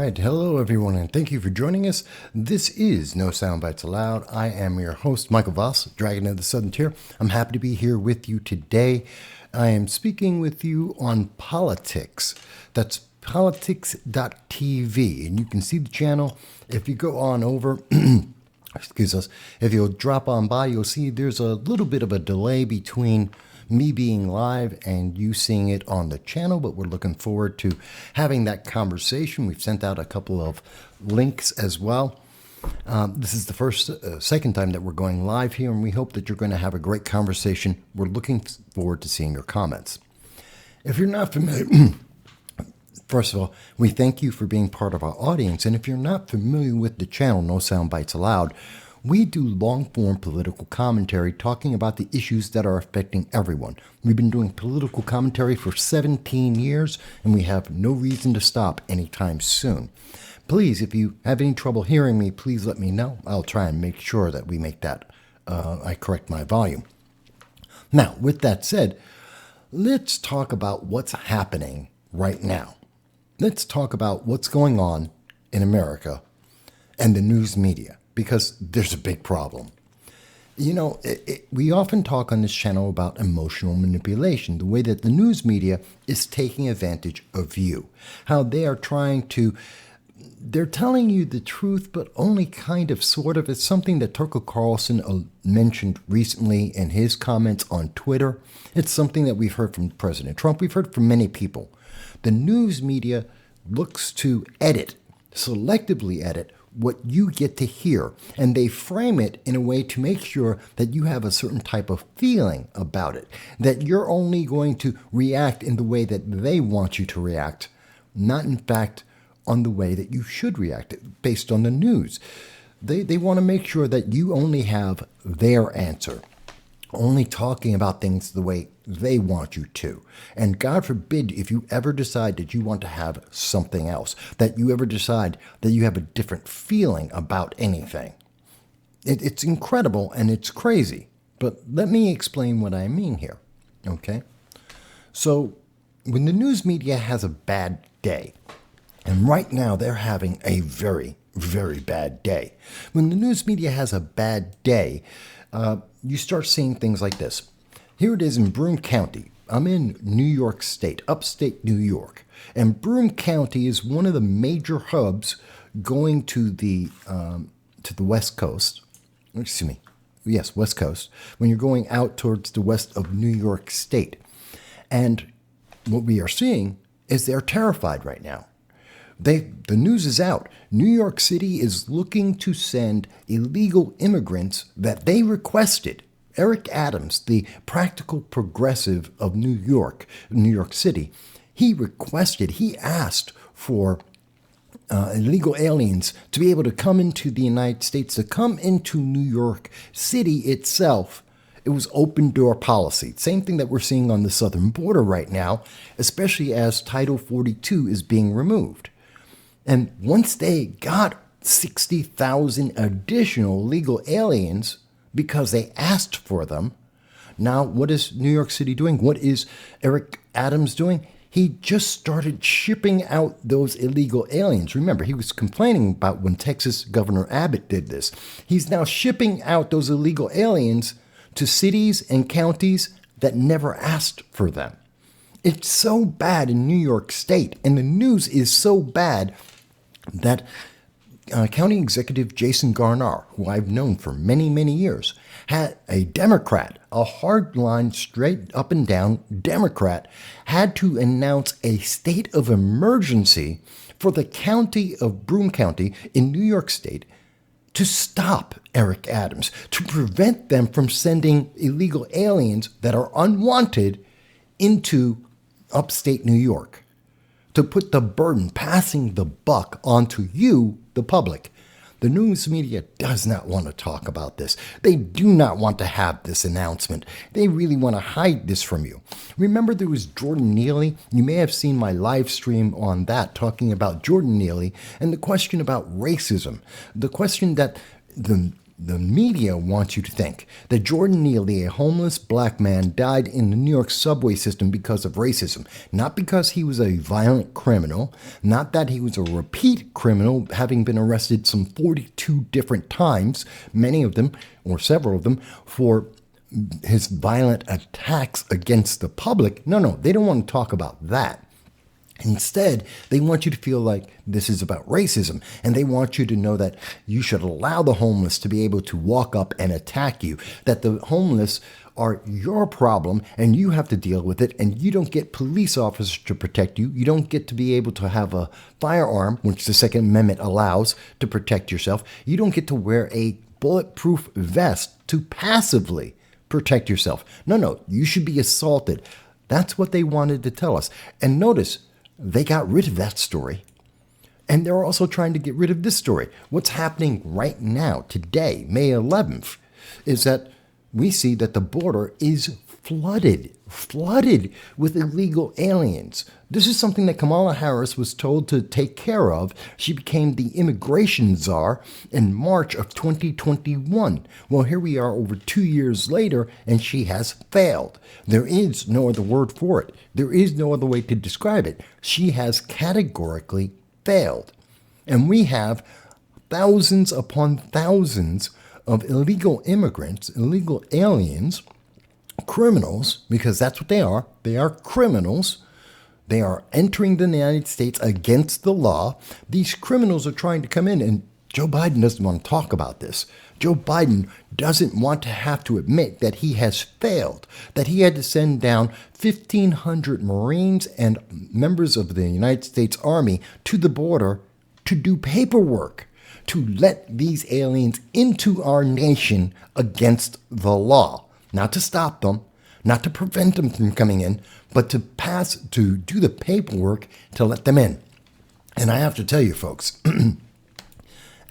right, hello everyone, and thank you for joining us. This is No Soundbites Allowed. I am your host, Michael Voss, Dragon of the Southern Tier. I'm happy to be here with you today. I am speaking with you on politics. That's politics.tv, and you can see the channel if you go on over. Excuse us. If you'll drop on by, you'll see there's a little bit of a delay between me being live and you seeing it on the channel, but we're looking forward to having that conversation. We've sent out a couple of links as well. This is the second time that we're going live here, and we hope that you're going to have a great conversation. We're looking forward to seeing your comments. If you're not familiar, first of all, we thank you for being part of our audience. And if you're not familiar with the channel, No Soundbites Allowed, we do long-form political commentary talking about the issues that are affecting everyone. We've been doing political commentary for 17 years, and we have no reason to stop anytime soon. Please, if you have any trouble hearing me, please let me know. I'll try and make sure that we make that, I correct my volume. Now, with that said, let's talk about what's happening right now. Let's talk about what's going on in America and the news media, because there's a big problem. You know, we often talk on this channel about emotional manipulation, the way that the news media is taking advantage of you, how they are they're telling you the truth, but only kind of, sort of. It's something that Tucker Carlson mentioned recently in his comments on Twitter. It's something that we've heard from President Trump. We've heard from many people. The news media looks to selectively edit what you get to hear, and they frame it in a way to make sure that you have a certain type of feeling about it, that you're only going to react in the way that they want you to react, not in fact on the way that you should react based on the news. They want to make sure that you only have their answer, only talking about things the way they want you to. And God forbid if you ever decide that you want to have something else, that you ever decide that you have a different feeling about anything. It's incredible and it's crazy. But let me explain what I mean here, okay? So when the news media has a bad day, and right now they're having a very, very bad day. When the news media has a bad day, you start seeing things like this. Here it is in Broome County. I'm in New York State, upstate New York. And Broome County is one of the major hubs going to the West Coast. Excuse me. Yes, West Coast. When you're going out towards the west of New York State. And what we are seeing is they're terrified right now. The news is out. New York City is looking to send illegal immigrants that they requested. Eric Adams, the practical progressive of New York City, he asked for illegal aliens to be able to come into the United States, to come into New York City itself. It was open door policy. Same thing that we're seeing on the southern border right now, especially as Title 42 is being removed. And once they got 60,000 additional legal aliens because they asked for them, now what is New York City doing? What is Eric Adams doing? He just started shipping out those illegal aliens. Remember, he was complaining about when Texas Governor Abbott did this. He's now shipping out those illegal aliens to cities and counties that never asked for them. It's so bad in New York State, and the news is so bad that County Executive Jason Garnar, who I've known for many, many years, had a Democrat, a hardline, straight up and down Democrat, had to announce a state of emergency for the county of Broome County in New York State to stop Eric Adams, to prevent them from sending illegal aliens that are unwanted into upstate New York, to put the burden, passing the buck onto you, the public. The news media does not want to talk about this. They do not want to have this announcement. They really want to hide this from you. Remember, there was Jordan Neely. You may have seen my live stream on that, talking about Jordan Neely and the question about racism. The question that the the media wants you to think that Jordan Neely, a homeless black man, died in the New York subway system because of racism. Not because he was a violent criminal, not that he was a repeat criminal, having been arrested some 42 different times, many of them, or several of them, for his violent attacks against the public. No, they don't want to talk about that. Instead, they want you to feel like this is about racism, and they want you to know that you should allow the homeless to be able to walk up and attack you, that the homeless are your problem and you have to deal with it, and you don't get police officers to protect you. You don't get to be able to have a firearm, which the Second Amendment allows, to protect yourself. You don't get to wear a bulletproof vest to passively protect yourself. No, you should be assaulted. That's what they wanted to tell us. And notice, they got rid of that story. And they're also trying to get rid of this story. What's happening right now, today, May 11th, is that we see that the border is flooded with illegal aliens. This is something that Kamala Harris was told to take care of. She became the immigration czar in March of 2021. Well, here we are over 2 years later, and she has failed. There is no other word for it. There is no other way to describe it. She has categorically failed. And we have thousands upon thousands of illegal immigrants, illegal aliens, criminals, because that's what they are. They are criminals. They are entering the United States against the law. These criminals are trying to come in, and Joe Biden doesn't want to talk about this. Joe Biden doesn't want to have to admit that he has failed, that he had to send down 1,500 Marines and members of the United States Army to the border to do paperwork, to let these aliens into our nation against the law. Not to stop them, not to prevent them from coming in, but to do the paperwork to let them in. And I have to tell you, folks,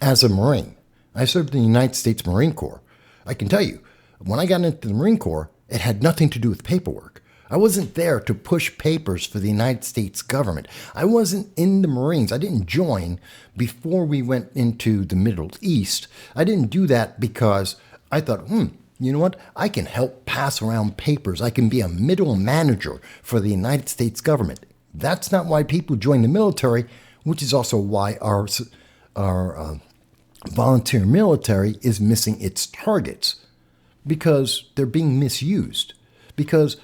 as a Marine, I served in the United States Marine Corps. I can tell you, when I got into the Marine Corps, it had nothing to do with paperwork. I wasn't there to push papers for the United States government. I wasn't in the Marines. I didn't join before we went into the Middle East. I didn't do that because I thought, you know what? I can help pass around papers. I can be a middle manager for the United States government. That's not why people join the military, which is also why our volunteer military is missing its targets, because they're being misused. Because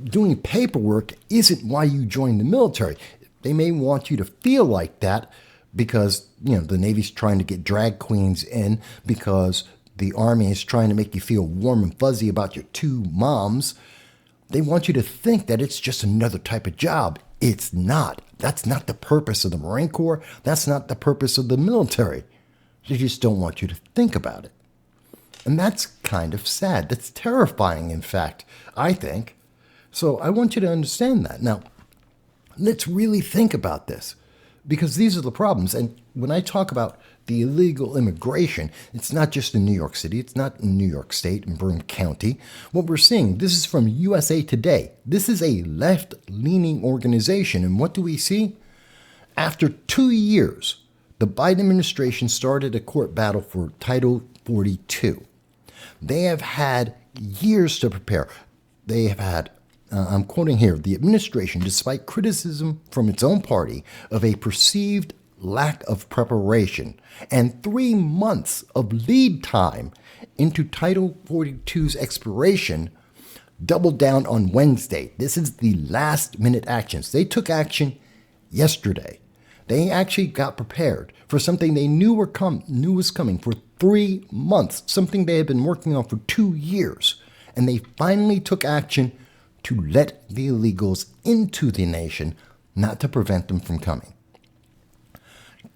doing paperwork isn't why you join the military. They may want you to feel like that because, the Navy's trying to get drag queens in, because the Army is trying to make you feel warm and fuzzy about your two moms. They want you to think that it's just another type of job. It's not. That's not the purpose of the Marine Corps. That's not the purpose of the military. They just don't want you to think about it. And that's kind of sad. That's terrifying, in fact, I think. So I want you to understand that. Now, let's really think about this, because these are the problems. And when I talk about the illegal immigration, it's not just in New York City. It's not in New York State and Broome County. What we're seeing, this is from USA Today. This is a left-leaning organization. And what do we see? After 2 years, the Biden administration started a court battle for Title 42. They have had years to prepare. They have had, I'm quoting here, the administration, despite criticism from its own party of a perceived lack of preparation and 3 months of lead time into Title 42's expiration, doubled down on Wednesday. This is the last-minute actions. They took action yesterday. They actually got prepared for something they knew was coming for 3 months, something they had been working on for 2 years. And they finally took action to let the illegals into the nation, not to prevent them from coming.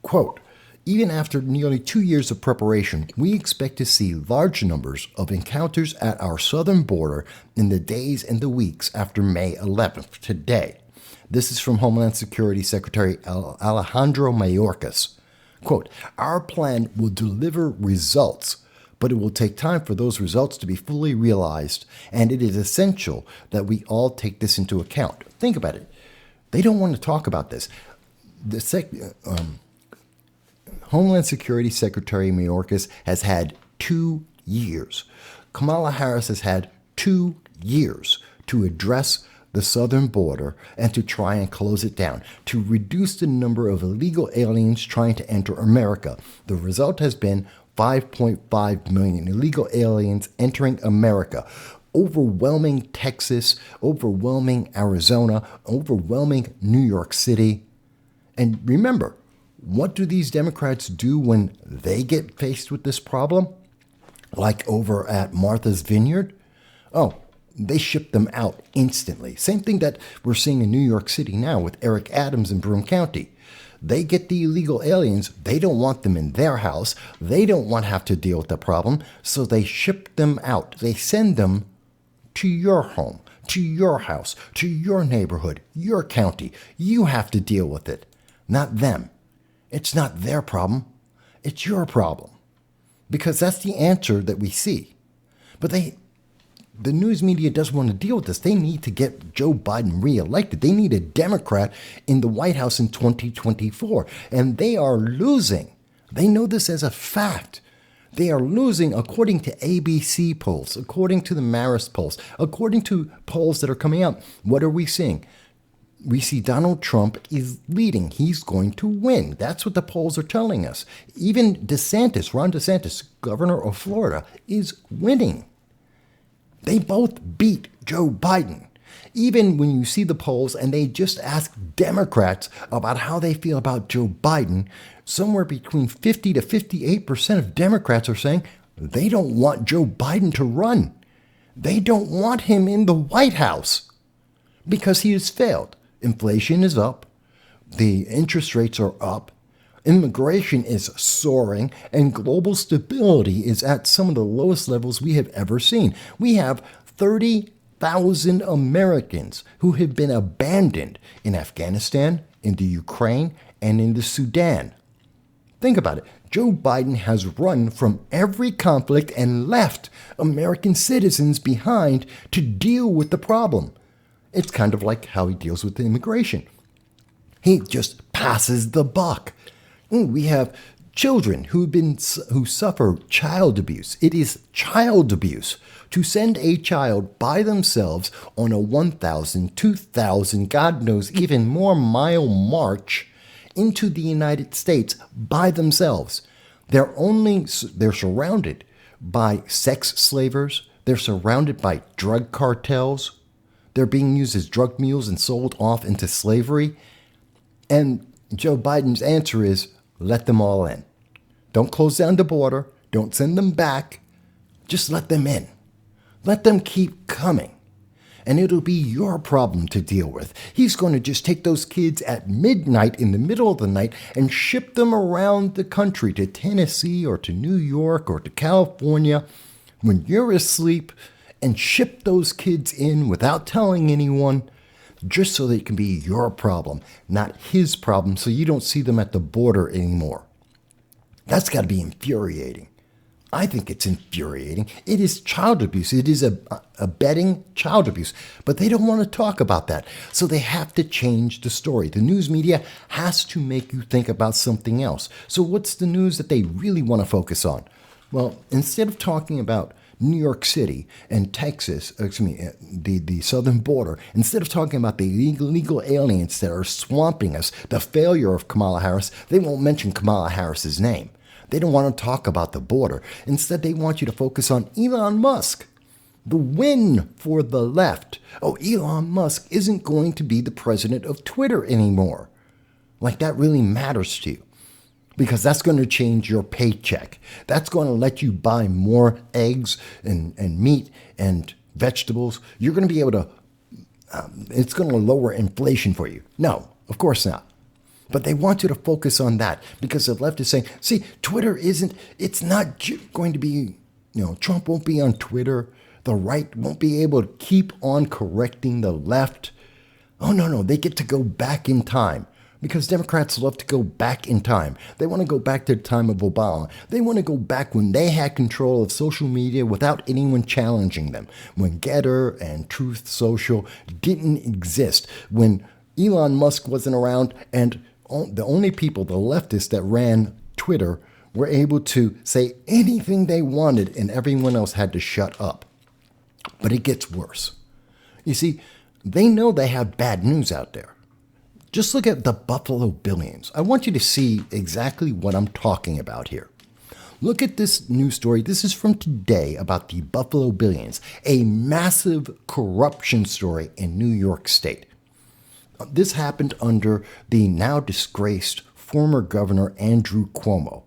Quote, even after nearly 2 years of preparation, we expect to see large numbers of encounters at our southern border in the days and the weeks after May 11th, today. This is from Homeland Security Secretary Alejandro Mayorkas. Quote, our plan will deliver results, but it will take time for those results to be fully realized, and it is essential that we all take this into account. Think about it. They don't want to talk about this. The Homeland Security Secretary Mayorkas has had 2 years. Kamala Harris has had 2 years to address the southern border and to try and close it down, to reduce the number of illegal aliens trying to enter America. The result has been 5.5 million illegal aliens entering America, overwhelming Texas, overwhelming Arizona, overwhelming New York City. And remember, what do these Democrats do when they get faced with this problem? Like over at Martha's Vineyard? Oh, they ship them out instantly. Same thing that we're seeing in New York City now with Eric Adams in Broome County. They get the illegal aliens. They don't want them in their house. They don't want to have to deal with the problem. So they ship them out. They send them to your home, to your house, to your neighborhood, your county. You have to deal with it, not them. It's not their problem. It's your problem. Because that's the answer that we see. But the news media doesn't want to deal with this. They need to get Joe Biden reelected. They need a Democrat in the White House in 2024. And they are losing. They know this as a fact. They are losing according to ABC polls, according to the Marist polls, according to polls that are coming out. What are we seeing? We see Donald Trump is leading. He's going to win. That's what the polls are telling us. Even DeSantis, Ron DeSantis, governor of Florida, is winning. They both beat Joe Biden. Even when you see the polls and they just ask Democrats about how they feel about Joe Biden, somewhere between 50 to 58% of Democrats are saying they don't want Joe Biden to run. They don't want him in the White House because he has failed. Inflation is up. The interest rates are up. Immigration is soaring, and global stability is at some of the lowest levels we have ever seen. We have 30,000 Americans who have been abandoned in Afghanistan, in the Ukraine, and in the Sudan. Think about it. Joe Biden has run from every conflict and left American citizens behind to deal with the problem. It's kind of like how he deals with the immigration. He just passes the buck. We have children who suffer child abuse. It is child abuse to send a child by themselves on a 1,000, 2,000, God knows, even more mile march into the United States by themselves. They're surrounded by sex slavers. They're surrounded by drug cartels. They're being used as drug mules and sold off into slavery. And Joe Biden's answer is, let them all in. Don't close down the border. Don't send them back. Just let them in. Let them keep coming. And it'll be your problem to deal with. He's going to just take those kids at midnight, in the middle of the night, and ship them around the country to Tennessee or to New York or to California when you're asleep, and ship those kids in without telling anyone, just so that it can be your problem, not his problem, so you don't see them at the border anymore. That's got to be infuriating. I think it's infuriating. It is child abuse. It is abetting child abuse. But they don't want to talk about that. So they have to change the story. The news media has to make you think about something else. So what's the news that they really want to focus on? Well, instead of talking about New York City and Texas, the southern border, instead of talking about the illegal aliens that are swamping us, the failure of Kamala Harris, they won't mention Kamala Harris's name. They don't want to talk about the border. Instead, they want you to focus on Elon Musk, the win for the left. Oh, Elon Musk isn't going to be the president of Twitter anymore. Like that really matters to you. Because that's going to change your paycheck. That's going to let you buy more eggs and meat and vegetables. You're going to be able to, it's going to lower inflation for you. No, of course not. But they want you to focus on that because the left is saying, see, Twitter it's not going to be, Trump won't be on Twitter. The right won't be able to keep on correcting the left. Oh, no, they get to go back in time. Because Democrats love to go back in time. They want to go back to the time of Obama. They want to go back when they had control of social media without anyone challenging them. When Getter and Truth Social didn't exist. When Elon Musk wasn't around and the only people, the leftists that ran Twitter were able to say anything they wanted and everyone else had to shut up. But it gets worse. You see, they know they have bad news out there. Just look at the Buffalo Billions. I want you to see exactly what I'm talking about here. Look at this news story. This is from today about the Buffalo Billions, a massive corruption story in New York State. This happened under the now disgraced former governor Andrew Cuomo,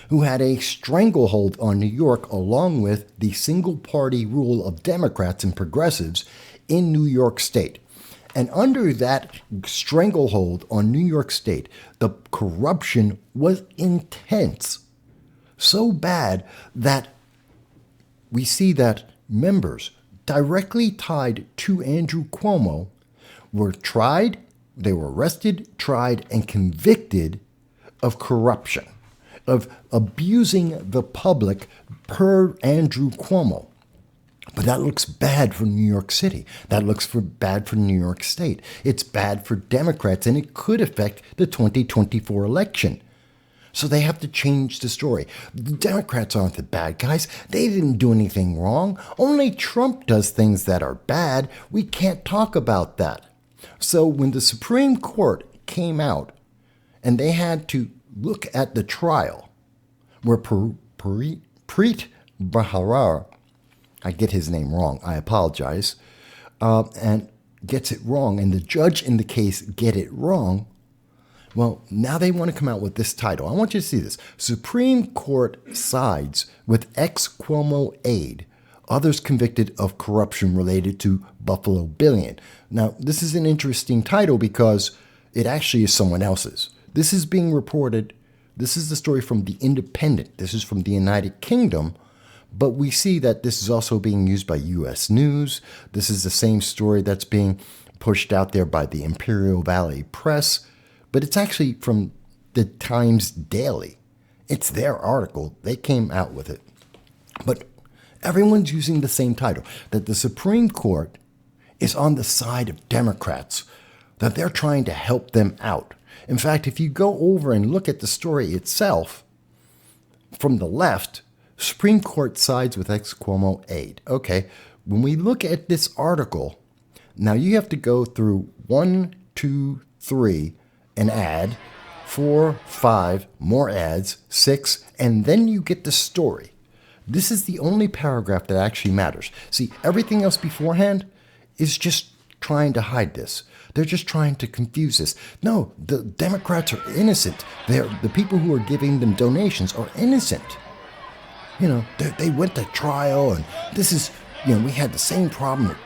who had a stranglehold on New York along with the single-party rule of Democrats and progressives in New York State. And under that stranglehold on New York State, the corruption was intense. So bad that we see that members directly tied to Andrew Cuomo were tried, they were arrested, tried, and convicted of corruption, of abusing the public per Andrew Cuomo. But that looks bad for New York City. That looks bad for New York State. It's bad for Democrats, and it could affect the 2024 election. So they have to change the story. The Democrats aren't the bad guys. They didn't do anything wrong. Only Trump does things that are bad. We can't talk about that. So when the Supreme Court came out and they had to look at the trial where Preet Bharara, I get his name wrong, I apologize, and gets it wrong, and the judge in the case get it wrong, well, now they want to come out with this title. I want you to see this. Supreme Court sides with ex-Cuomo aide, others convicted of corruption related to Buffalo Billion. Now, this is an interesting title because it actually is someone else's. This is being reported. This is the story from The Independent. This is from the United Kingdom. But we see that this is also being used by U.S. News. This is the same story that's being pushed out there by the Imperial Valley Press. But it's actually from the Times Daily. It's their article. They came out with it. But everyone's using the same title, that the Supreme Court is on the side of Democrats, that they're trying to help them out. In fact, if you go over and look at the story itself, from the left, Supreme Court sides with ex-Cuomo aide. Okay, when we look at this article, now you have to go through 1, 2, 3, an ad, 4, 5, more ads, 6, and then you get the story. This is the only paragraph that actually matters. See, everything else beforehand is just trying to hide this. They're just trying to confuse this. No, the Democrats are innocent. The people who are giving them donations are innocent. You know, they went to trial, and this is, you know, we had the same problem with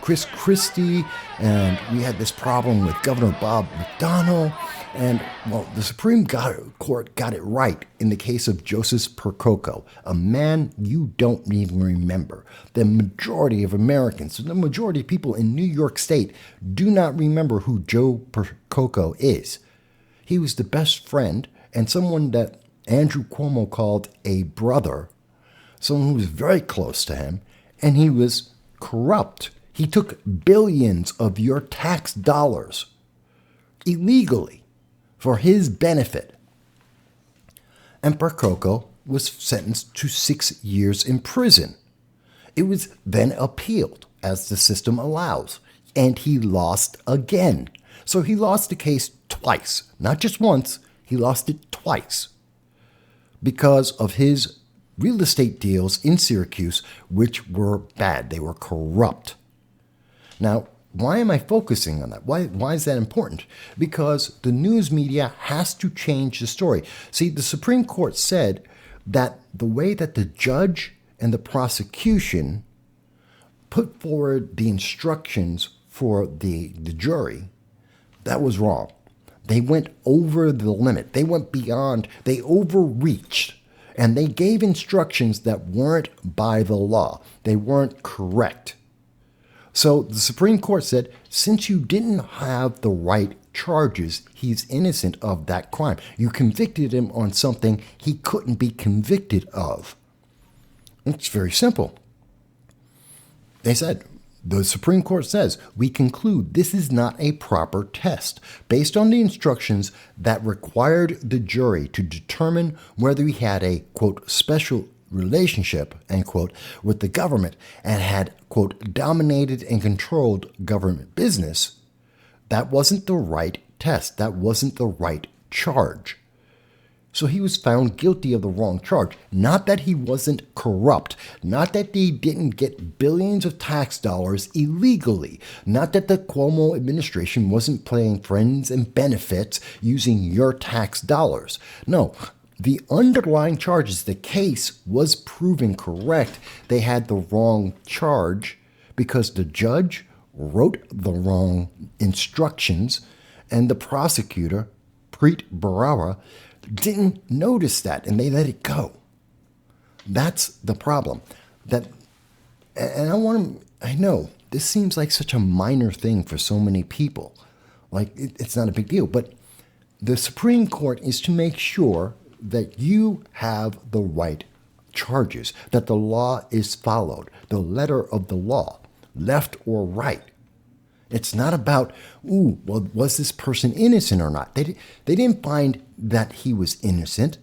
Chris Christie, and we had this problem with Governor Bob McDonnell, and, well, the Supreme Court got it right in the case of Joseph Percoco, a man you don't even remember. The majority of Americans, the majority of people in New York State do not remember who Joe Percoco is. He was the best friend and someone that Andrew Cuomo called a brother, someone who was very close to him, and he was corrupt. He took billions of your tax dollars illegally for his benefit. And Percoco was sentenced to 6 years in prison. It was then appealed, as the system allows, and he lost again. So he lost the case twice, not just once, he lost it twice because of his real estate deals in Syracuse, which were bad. They were corrupt. Now, why am I focusing on that? Why is that important? Because the news media has to change the story. See, the Supreme Court said that the way that the judge and the prosecution put forward the instructions for the jury, that was wrong. They went over the limit. They went beyond. They overreached. And they gave instructions that weren't by the law. They weren't correct. So the Supreme Court said, since you didn't have the right charges, he's innocent of that crime. You convicted him on something he couldn't be convicted of. It's very simple. They said, The Supreme Court says, we conclude this is not a proper test based on the instructions that required the jury to determine whether he had a, quote, special relationship, end quote, with the government and had, quote, dominated and controlled government business. That wasn't the right test. That wasn't the right charge. So he was found guilty of the wrong charge. Not that he wasn't corrupt. Not that he didn't get billions of tax dollars illegally. Not that the Cuomo administration wasn't paying friends and benefits using your tax dollars. No, the underlying charges, the case was proven correct. They had the wrong charge because the judge wrote the wrong instructions and the prosecutor, Preet Bharara, didn't notice that, and they let it go. That's the problem. I know this seems like such a minor thing for so many people. Like, it's not a big deal, but the Supreme Court is to make sure that you have the right charges, that the law is followed, the letter of the law, left or right. It's not about, well, was this person innocent or not? They didn't find that he was innocent.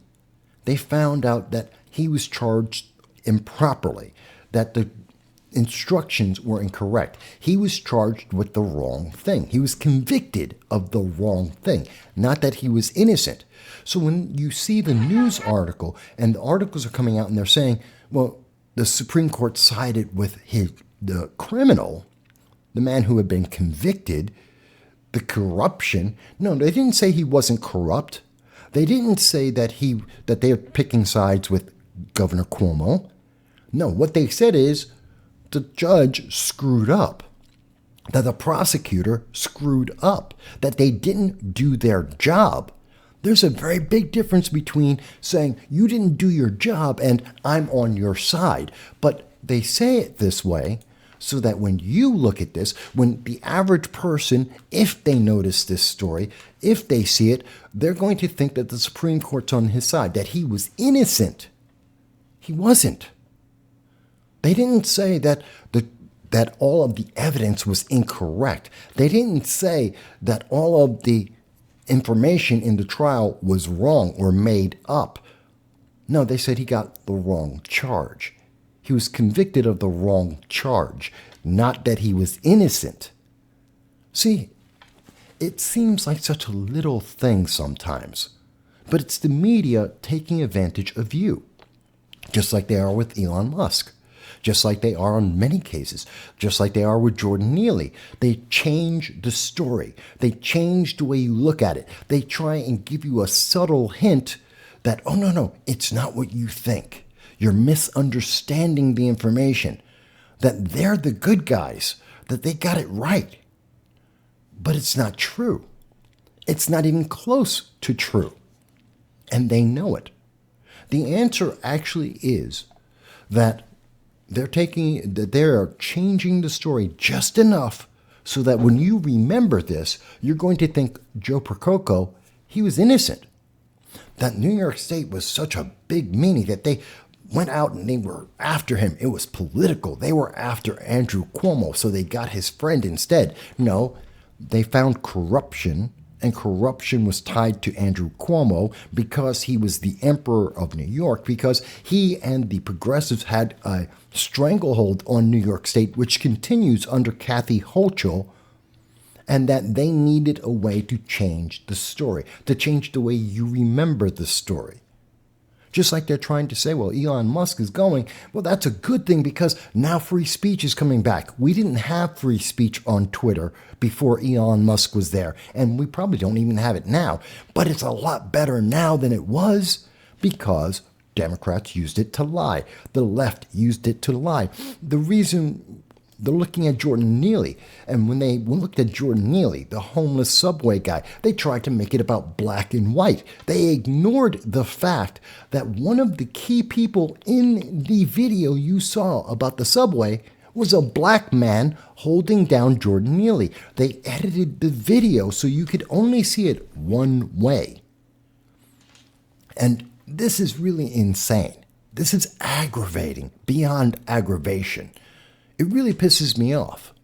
They found out that he was charged improperly, that the instructions were incorrect. He was charged with the wrong thing. He was convicted of the wrong thing, not that he was innocent. So when you see the news article and the articles are coming out and they're saying, well, the Supreme Court sided with the criminal, the man who had been convicted, the corruption. No, they didn't say he wasn't corrupt. They didn't say that they are picking sides with Governor Cuomo. No, what they said is the judge screwed up, that the prosecutor screwed up, that they didn't do their job. There's a very big difference between saying you didn't do your job and I'm on your side. But they say it this way so that when you look at this, when the average person, if they notice this story, if they see it, they're going to think that the Supreme Court's on his side, that he was innocent. He wasn't. They didn't say that all of the evidence was incorrect. They didn't say that all of the information in the trial was wrong or made up. No, they said he got the wrong charge. He was convicted of the wrong charge, not that he was innocent. See, it seems like such a little thing sometimes, but it's the media taking advantage of you, just like they are with Elon Musk, just like they are in many cases, just like they are with Jordan Neely. They change the story. They change the way you look at it. They try and give you a subtle hint that, oh, no, it's not what you think. You're misunderstanding the information, that they're the good guys, that they got it right. But it's not true. It's not even close to true. And they know it. The answer actually is that they're changing the story just enough so that when you remember this, you're going to think Joe Prococo, he was innocent. That New York State was such a big meanie that they went out and they were after him. It was political. They were after Andrew Cuomo, so they got his friend instead. No, they found corruption, and corruption was tied to Andrew Cuomo because he was the emperor of New York, because he and the progressives had a stranglehold on New York State, which continues under Kathy Hochul, and that they needed a way to change the story, to change the way you remember the story. Just like they're trying to say, well, Elon Musk is going, well, that's a good thing because now free speech is coming back. We didn't have free speech on Twitter before Elon Musk was there, and we probably don't even have it now. But it's a lot better now than it was because Democrats used it to lie. The left used it to lie. The reason they're looking at Jordan Neely, and when they looked at Jordan Neely, the homeless subway guy, they tried to make it about black and white. They ignored the fact that one of the key people in the video you saw about the subway was a black man holding down Jordan Neely. They edited the video so you could only see it one way. And this is really insane. This is aggravating, beyond aggravation. It really pisses me off.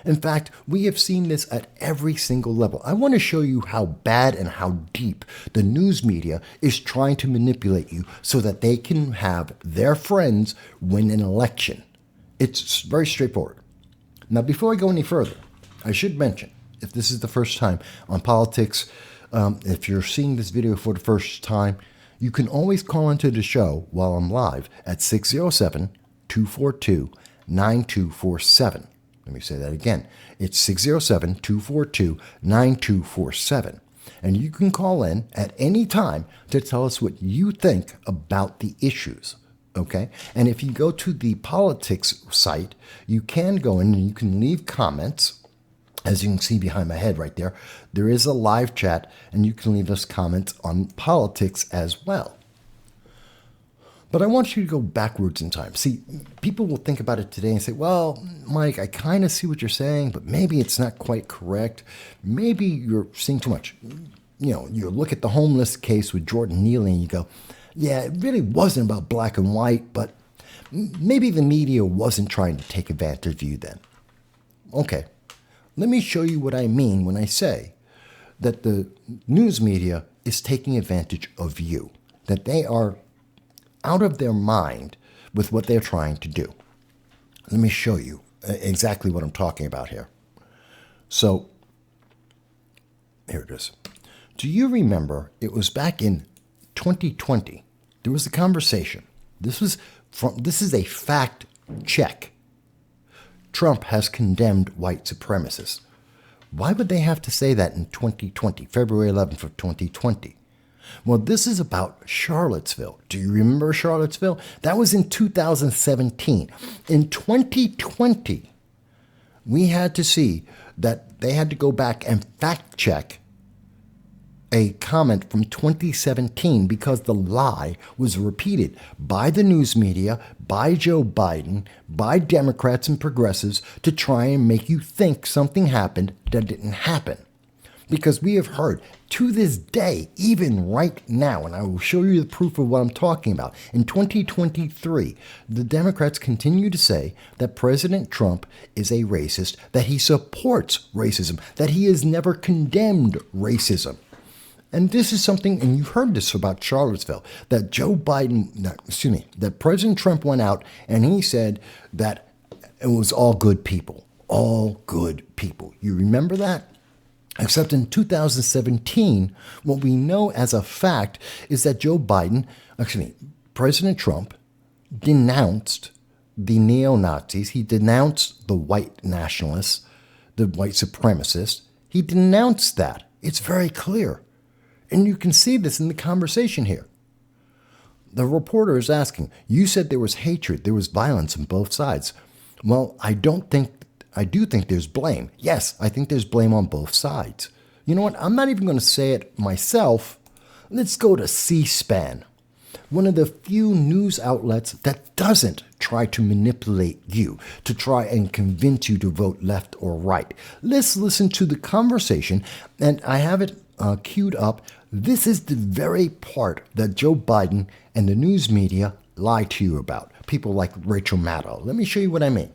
In fact, we have seen this at every single level. I want to show you how bad and how deep the news media is trying to manipulate you so that they can have their friends win an election. It's very straightforward. Now, before I go any further, I should mention, if this is the first time on politics, if you're seeing this video for the first time, you can always call into the show while I'm live at 607-242-9247. Let me say that again. It's 607-242-9247. And you can call in at any time to tell us what you think about the issues. Okay? And if you go to the politics site, you can go in and you can leave comments. As you can see behind my head right there, there is a live chat and you can leave us comments on politics as well. But I want you to go backwards in time. See, people will think about it today and say, well, Mike, I kind of see what you're saying, but maybe it's not quite correct. Maybe you're seeing too much. You look at the homeless case with Jordan Neely and you go, yeah, it really wasn't about black and white, but maybe the media wasn't trying to take advantage of you then. Okay, let me show you what I mean when I say that the news media is taking advantage of you, that they are out of their mind with what they're trying to do. Let me show you exactly what I'm talking about here. So, here it is. Do you remember it was back in 2020, there was a conversation. This is a fact check. Trump has condemned white supremacists. Why would they have to say that in 2020, February 11th of 2020? Well, this is about Charlottesville. Do you remember Charlottesville? That was in 2017. In 2020, we had to see that they had to go back and fact check a comment from 2017 because the lie was repeated by the news media, by Joe Biden, by Democrats and progressives to try and make you think something happened that didn't happen. Because we have heard to this day, even right now, and I will show you the proof of what I'm talking about, in 2023, the Democrats continue to say that President Trump is a racist, that he supports racism, that he has never condemned racism. And this is something, and you've heard this about Charlottesville, that that President Trump went out and he said that it was all good people. All good people. You remember that? Except in 2017, what we know as a fact is that President Trump denounced the neo-Nazis. He denounced the white nationalists, the white supremacists. He denounced that. It's very clear. And you can see this in the conversation here. The reporter is asking, you said there was hatred, there was violence on both sides. Well, I do think there's blame. Yes, I think there's blame on both sides. You know what? I'm not even going to say it myself. Let's go to C-SPAN, one of the few news outlets that doesn't try to manipulate you, to try and convince you to vote left or right. Let's listen to the conversation, and I have it queued up. This is the very part that Joe Biden and the news media lie to you about. People like Rachel Maddow. Let me show you what I mean.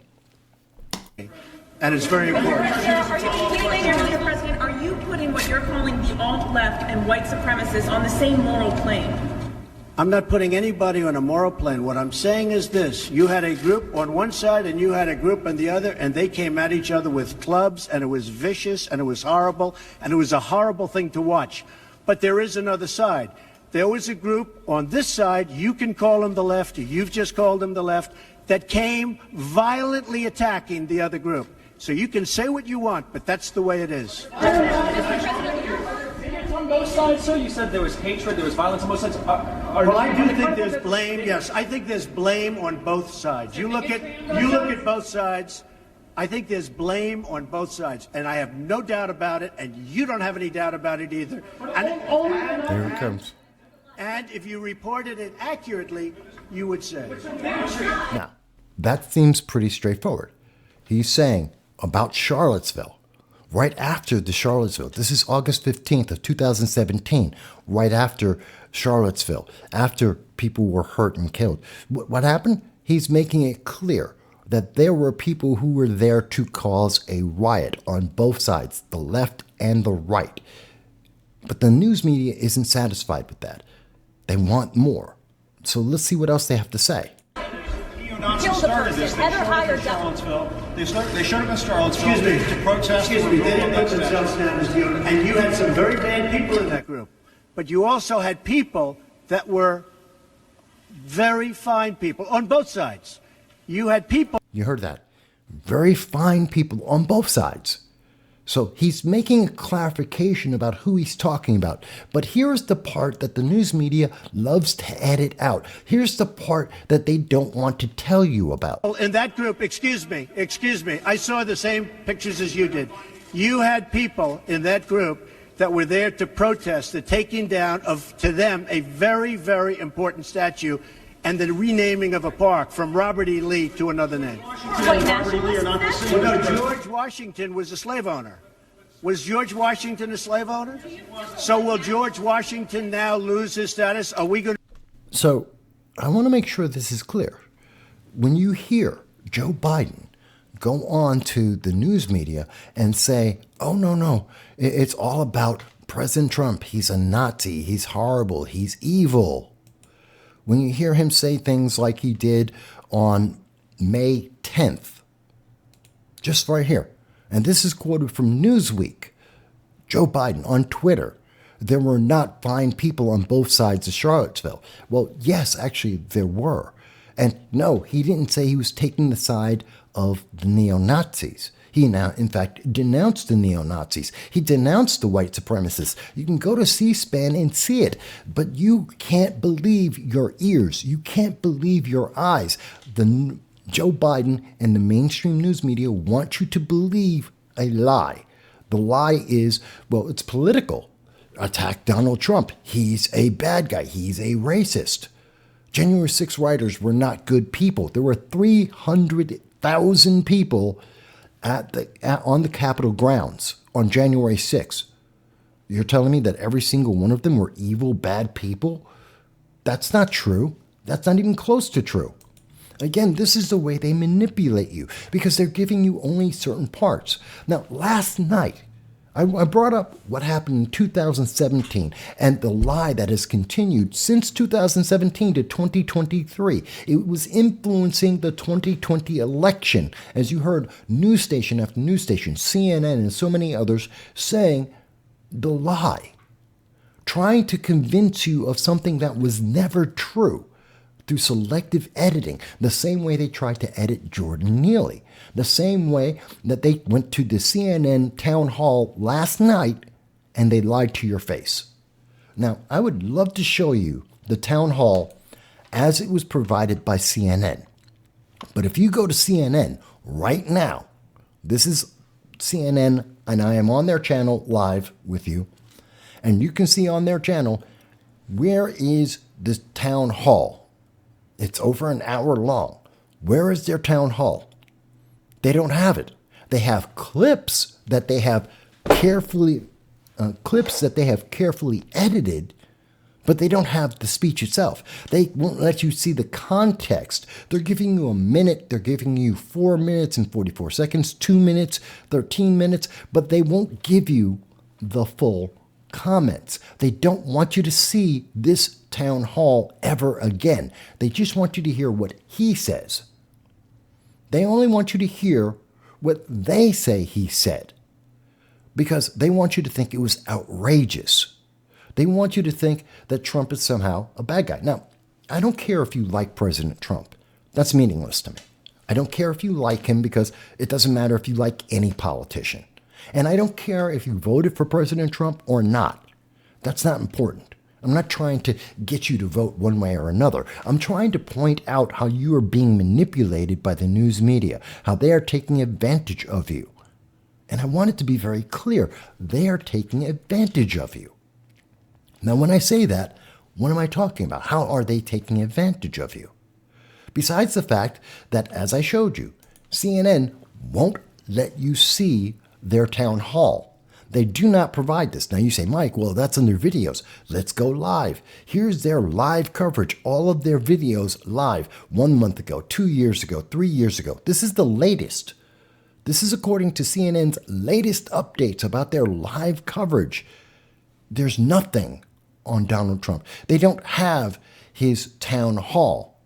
And it's very important. Mr. President, are you putting what you're calling the alt-left and white supremacists on the same moral plane? I'm not putting anybody on a moral plane. What I'm saying is this. You had a group on one side and you had a group on the other, and they came at each other with clubs, and it was vicious, and it was horrible, and it was a horrible thing to watch. But there is another side. There was a group on this side, you can call them the left, or you've just called them the left, that came violently attacking the other group. So you can say what you want, but that's the way it is. On both sides, sir? You said there was hatred, there was violence on both sides. Well, I do think there's blame. Yes, I think there's blame on both sides. You look at both sides. I think there's blame on both sides, and I have no doubt about it, and you don't have any doubt about it either. Here it comes. And if you reported it accurately, you would say. Now, that seems pretty straightforward. He's saying about Charlottesville, right after the Charlottesville. This is August 15th of 2017, right after Charlottesville, after people were hurt and killed. What happened? He's making it clear that there were people who were there to cause a riot on both sides, the left and the right. But the news media isn't satisfied with that. They want more. So let's see what else they have to say. Kill the person. Heather hired Charlottesville. They showed up in Charlottesville Excuse me. to protest. Excuse me, they didn't put themselves down as the owner. And you had some very bad people in that group. But you also had people that were very fine people on both sides. You had people. You heard that. Very fine people on both sides. So he's making a clarification about who he's talking about. But here's the part that the news media loves to edit out. Here's the part that they don't want to tell you about. In that group, excuse me, I saw the same pictures as you did. You had people in that group that were there to protest the taking down of, to them, a very, very important statue and the renaming of a park from Robert E. Lee to another name. Robert E. Lee are not the same. Well, no, George Washington was a slave owner. Was George Washington a slave owner? So will George Washington now lose his status? Are we going to... So I want to make sure this is clear. When you hear Joe Biden go on to the news media and say, oh, no, it's all about President Trump. He's a Nazi. He's horrible. He's evil. When you hear him say things like he did on May 10th, just right here, and this is quoted from Newsweek, Joe Biden on Twitter, there were not fine people on both sides of Charlottesville. Well, yes, actually there were. And no, he didn't say he was taking the side of the neo-Nazis. He now, in fact, denounced the neo-Nazis. He denounced the white supremacists. You can go to C-SPAN and see it, but you can't believe your ears. You can't believe your eyes. Joe Biden and the mainstream news media want you to believe a lie. The lie is, well, it's political. Attack Donald Trump. He's a bad guy. He's a racist. January 6 rioters were not good people. There were 300,000 people on the Capitol grounds on January 6th. You're telling me that every single one of them were evil, bad people? That's not true. That's not even close to true. Again, this is the way they manipulate you because they're giving you only certain parts. Now, last night, I brought up what happened in 2017 and the lie that has continued since 2017 to 2023. It was influencing the 2020 election. As you heard, news station after news station, CNN and so many others saying the lie, trying to convince you of something that was never true through selective editing, the same way they tried to edit Jordan Neely. The same way that they went to the CNN town hall last night and they lied to your face. Now, I would love to show you the town hall as it was provided by CNN. But if you go to CNN right now, this is CNN and I am on their channel live with you, and you can see on their channel, where is the town hall? It's over an hour long. Where is their town hall? They don't have it. They have clips that they have carefully edited, but they don't have the speech itself. They won't let you see the context. They're giving you a minute. They're giving you 4 minutes and 44 seconds, 2 minutes, 13 minutes, but they won't give you the full comments. They don't want you to see this town hall ever again. They just want you to hear what he says. They only want you to hear what they say he said because they want you to think it was outrageous. They want you to think that Trump is somehow a bad guy. Now, I don't care if you like President Trump. That's meaningless to me. I don't care if you like him because it doesn't matter if you like any politician. And I don't care if you voted for President Trump or not. That's not important. I'm not trying to get you to vote one way or another. I'm trying to point out how you are being manipulated by the news media, how they are taking advantage of you. And I want it to be very clear. They are taking advantage of you. Now, when I say that, what am I talking about? How are they taking advantage of you? Besides the fact that, as I showed you, CNN won't let you see their town hall. They do not provide this. Now you say, Mike, well, that's in their videos. Let's go live. Here's their live coverage, all of their videos live 1 month ago, 2 years ago, 3 years ago. This is the latest. This is according to CNN's latest updates about their live coverage. There's nothing on Donald Trump. They don't have his town hall.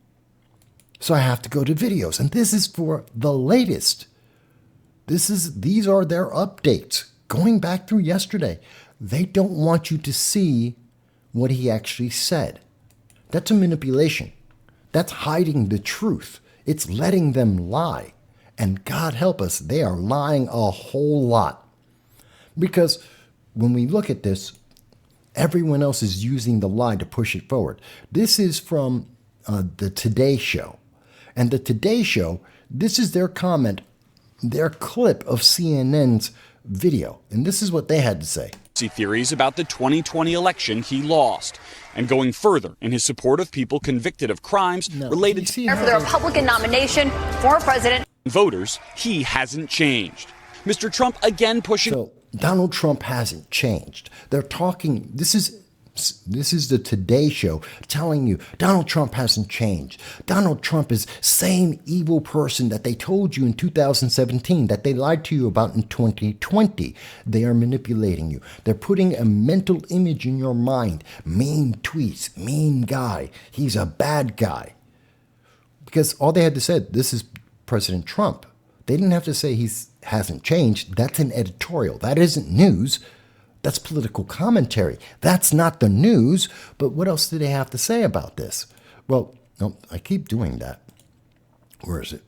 So I have to go to videos. And this is for the latest. These are their updates. Going back through yesterday, they don't want you to see what he actually said. That's a manipulation. That's hiding the truth. It's letting them lie. And God help us, they are lying a whole lot. Because when we look at this, everyone else is using the lie to push it forward. This is from the Today Show. And the Today Show, this is their comment, their clip of CNN's video. And this is what they had to say. Theories about the 2020 election he lost, and going further in his support of people convicted of crimes related to For the Republican nomination, former President voters, he hasn't changed. Mr. Trump again pushing. So Donald Trump hasn't changed. They're talking, this is the Today Show telling you Donald Trump hasn't changed. Donald Trump is same evil person that they told you in 2017, that they lied to you about in 2020. They are manipulating you. They're putting a mental image in your mind. Mean tweets, mean guy. He's a bad guy. Because all they had to say, this is President Trump. They didn't have to say he hasn't changed. That's an editorial. That isn't news. That's political commentary. That's not the news. But what else do they have to say about this? Well, no, I keep doing that. Where is it?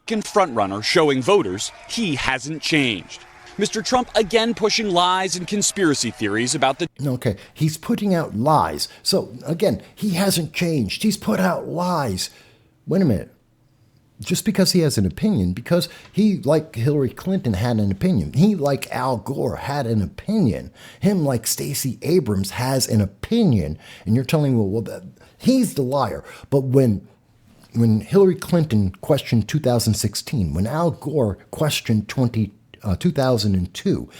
Frontrunner showing voters he hasn't changed. Mr. Trump again pushing lies and conspiracy theories about the. Okay, he's putting out lies. So again, he hasn't changed. He's put out lies. Wait a minute. Just because he has an opinion, because he, like Hillary Clinton, had an opinion. He, like Al Gore, had an opinion. Him, like Stacey Abrams, has an opinion. And you're telling me, well, he's the liar. But when Hillary Clinton questioned 2016, when Al Gore questioned 2002,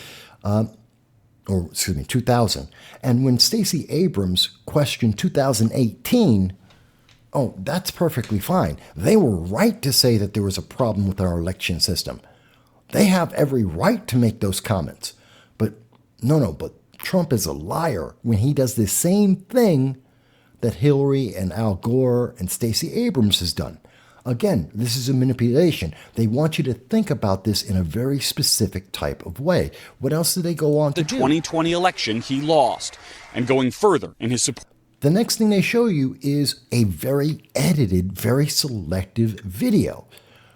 2000, and when Stacey Abrams questioned 2018, oh, that's perfectly fine. They were right to say that there was a problem with our election system. They have every right to make those comments. But but Trump is a liar when he does the same thing that Hillary and Al Gore and Stacey Abrams has done. Again, this is a manipulation. They want you to think about this in a very specific type of way. What else did they go on to do? The 2020 election he lost, and going further in his support. The next thing they show you is a very edited, very selective video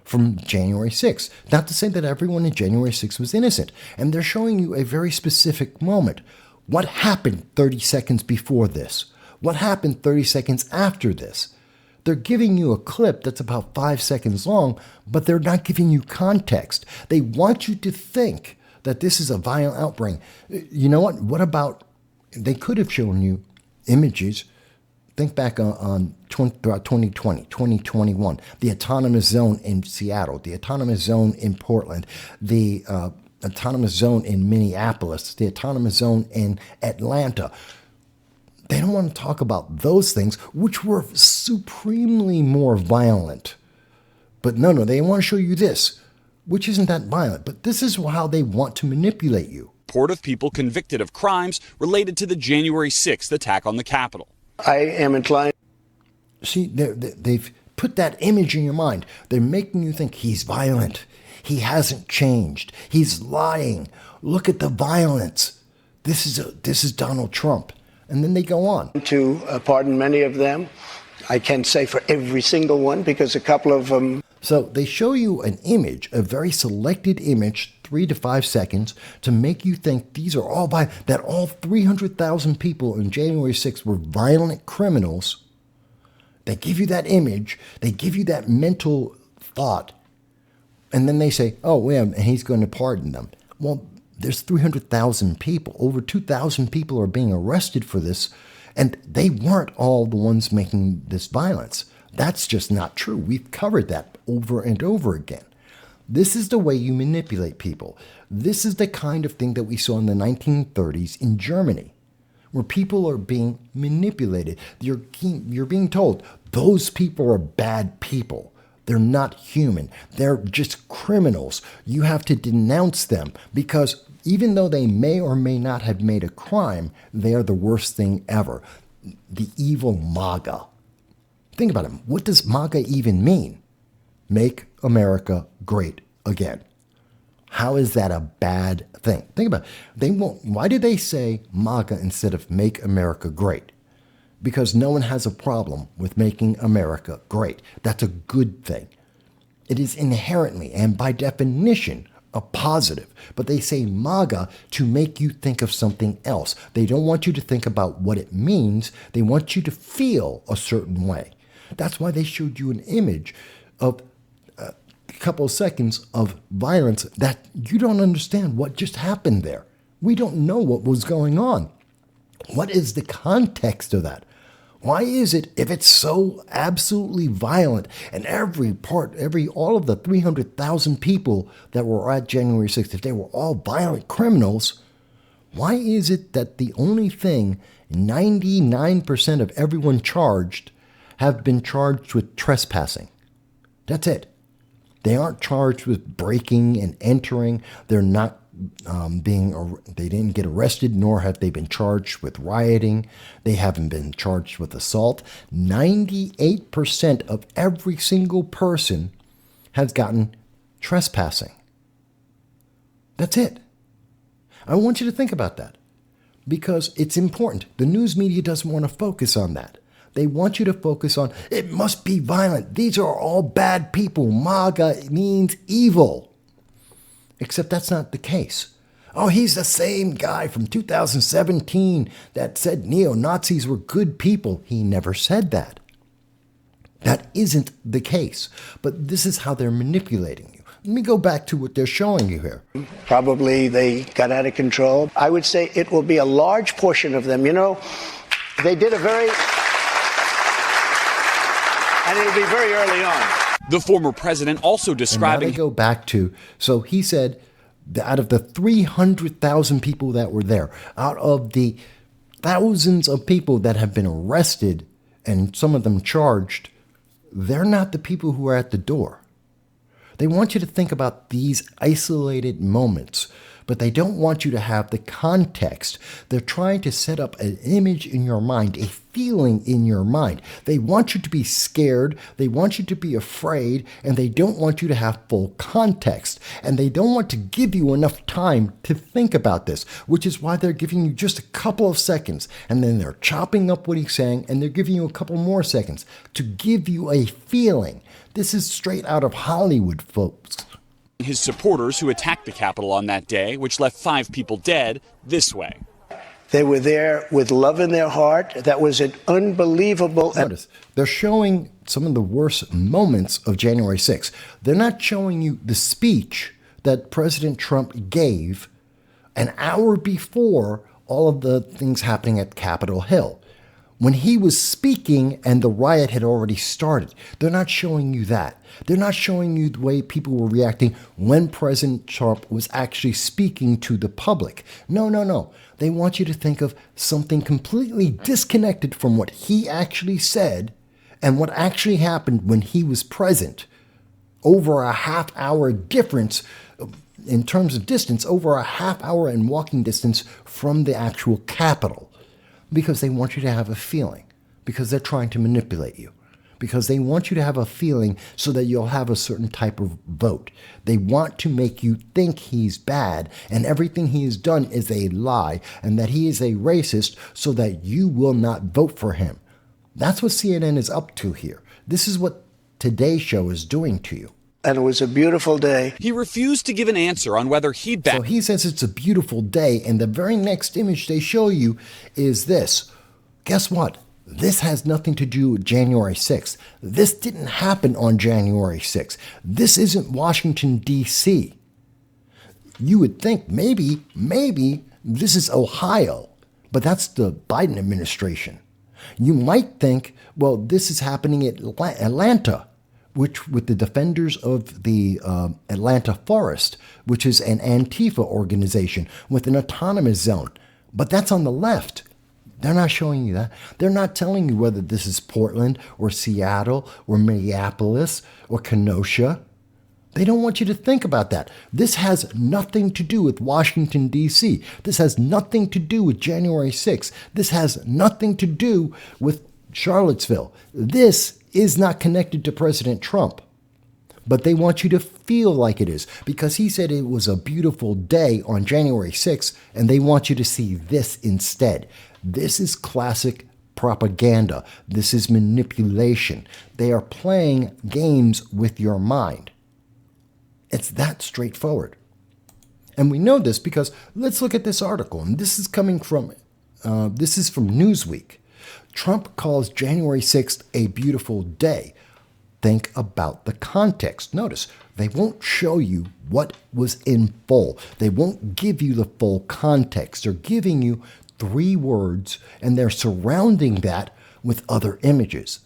from January 6th. Not to say that everyone in January 6th was innocent. And they're showing you a very specific moment. What happened 30 seconds before this? What happened 30 seconds after this? They're giving you a clip that's about 5 seconds long, but they're not giving you context. They want you to think that this is a violent outbreak. You know what? What about, they could have shown you images. Think back on 2020, 2021, the autonomous zone in Seattle, the autonomous zone in Portland, the autonomous zone in Minneapolis, the autonomous zone in Atlanta. They don't want to talk about those things, which were supremely more violent. But no, they want to show you this, which isn't that violent. But this is how they want to manipulate you. Report of people convicted of crimes related to the January 6th attack on the Capitol. I am inclined. See, they've put that image in your mind. They're making you think he's violent. He hasn't changed. He's lying. Look at the violence. This is Donald Trump. And then they go on. To pardon many of them. I can't say for every single one because a couple of them. So they show you an image, a very selected image, 3 to 5 seconds, to make you think these are all that all 300,000 people on January 6th were violent criminals. They give you that image, they give you that mental thought, and then they say, oh, yeah, and he's going to pardon them. Well, there's 300,000 people. Over 2,000 people are being arrested for this, and they weren't all the ones making this violence. That's just not true. We've covered that over and over again. This is the way you manipulate people. This is the kind of thing that we saw in the 1930s in Germany, where people are being manipulated. You're being told, those people are bad people. They're not human. They're just criminals. You have to denounce them because even though they may or may not have made a crime, they are the worst thing ever. The evil MAGA. Think about it. What does MAGA even mean? Make America great again. How is that a bad thing? Think about it. Why do they say MAGA instead of make America great? Because no one has a problem with making America great. That's a good thing. It is inherently and by definition a positive. But they say MAGA to make you think of something else. They don't want you to think about what it means. They want you to feel a certain way. That's why they showed you an image of a couple of seconds of violence that you don't understand what just happened there. We don't know what was going on. What is the context of that? Why is it, if it's so absolutely violent and all of the 300,000 people that were at January 6th, if they were all violent criminals, why is it that the only thing 99% of everyone charged have been charged with trespassing? That's it. They aren't charged with breaking and entering. They're not they didn't get arrested, nor have they been charged with rioting. They haven't been charged with assault. 98% of every single person has gotten trespassing. That's it. I want you to think about that because it's important. The news media doesn't want to focus on that. They want you to focus on, it must be violent. These are all bad people. MAGA means evil. Except that's not the case. Oh, he's the same guy from 2017 that said neo-Nazis were good people. He never said that. That isn't the case. But this is how they're manipulating you. Let me go back to what they're showing you here. Probably they got out of control. I would say it will be a large portion of them. You know, they did and it'll be very early on. The former president also describing... And now they go back to, so he said, out of the 300,000 people that were there, out of the thousands of people that have been arrested and some of them charged, they're not the people who are at the door. They want you to think about these isolated moments, but they don't want you to have the context. They're trying to set up an image in your mind, a feeling in your mind. They want you to be scared, they want you to be afraid, and they don't want you to have full context. And they don't want to give you enough time to think about this, which is why they're giving you just a couple of seconds, and then they're chopping up what he's saying, and they're giving you a couple more seconds to give you a feeling. This is straight out of Hollywood, folks. His supporters who attacked the Capitol on that day, which left 5 people dead, this way. They were there with love in their heart. That was an unbelievable... Notice, they're showing some of the worst moments of January 6th. They're not showing you the speech that President Trump gave an hour before all of the things happening at Capitol Hill. When he was speaking and the riot had already started. They're not showing you that. They're not showing you the way people were reacting when President Trump was actually speaking to the public. No. They want you to think of something completely disconnected from what he actually said and what actually happened when he was present. Over a half-hour difference in terms of distance, over a half-hour in walking distance from the actual Capitol. Because they want you to have a feeling, because they're trying to manipulate you, because they want you to have a feeling so that you'll have a certain type of vote. They want to make you think he's bad and everything he has done is a lie and that he is a racist so that you will not vote for him. That's what CNN is up to here. This is what Today's Show is doing to you. And it was a beautiful day. He refused to give an answer on whether he'd back. So he says it's a beautiful day, and the very next image they show you is this. Guess what? This has nothing to do with January 6th. This didn't happen on January 6th. This isn't Washington, D.C. You would think maybe this is Ohio, but that's the Biden administration. You might think, well, this is happening at Atlanta. which with the Defenders of the Atlanta Forest, which is an Antifa organization with an autonomous zone. But that's on the left. They're not showing you that. They're not telling you whether this is Portland or Seattle or Minneapolis or Kenosha. They don't want you to think about that. This has nothing to do with Washington, D.C. This has nothing to do with January 6th. This has nothing to do with Charlottesville. This is not connected to President Trump. But they want you to feel like it is because he said it was a beautiful day on January 6th, and they want you to see this instead. This is classic propaganda. This is manipulation. They are playing games with your mind. It's that straightforward. And we know this because let's look at this article. And this is coming from, this is from Newsweek. Trump calls January 6th a beautiful day. Think about the context. Notice, they won't show you what was in full. They won't give you the full context. They're giving you 3 words, and they're surrounding that with other images.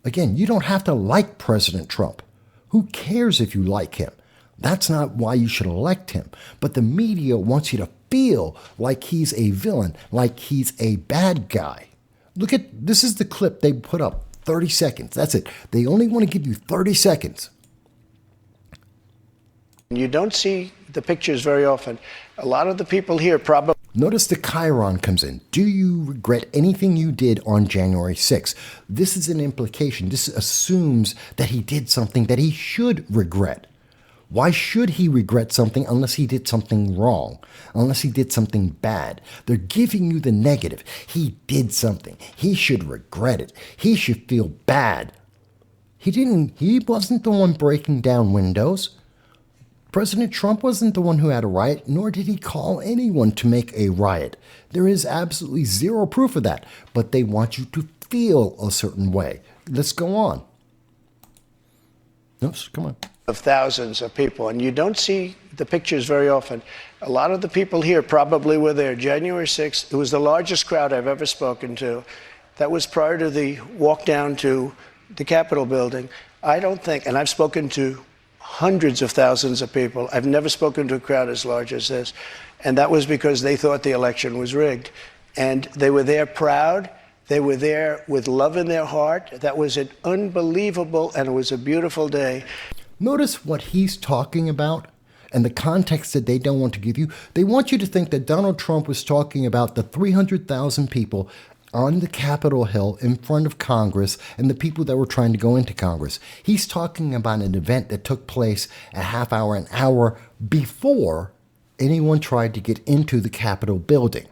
Again, you don't have to like President Trump. Who cares if you like him? That's not why you should elect him. But the media wants you to feel like he's a villain, like he's a bad guy. Look at, this is the clip they put up. 30 seconds. That's it. They only want to give you 30 seconds. You don't see the pictures very often. A lot of the people here probably... Notice the chyron comes in. Do you regret anything you did on January 6th? This is an implication. This assumes that he did something that he should regret. Why should he regret something unless he did something wrong, unless he did something bad? They're giving you the negative. He did something. He should regret it. He should feel bad. He wasn't the one breaking down windows. President Trump wasn't the one who had a riot, nor did he call anyone to make a riot. There is absolutely zero proof of that, but they want you to feel a certain way. Let's go on. Oops, come on. Of thousands of people, and you don't see the pictures very often. A lot of the people here probably were there January 6th. It was the largest crowd I've ever spoken to. That was prior to the walk down to the Capitol building. I don't think, and I've spoken to hundreds of thousands of people. I've never spoken to a crowd as large as this. And that was because they thought the election was rigged. And they were there proud. They were there with love in their heart. That was an unbelievable, and it was a beautiful day. Notice what he's talking about and the context that they don't want to give you. They want you to think that Donald Trump was talking about the 300,000 people on the Capitol Hill in front of Congress and the people that were trying to go into Congress. He's talking about an event that took place a half hour, an hour before anyone tried to get into the Capitol building.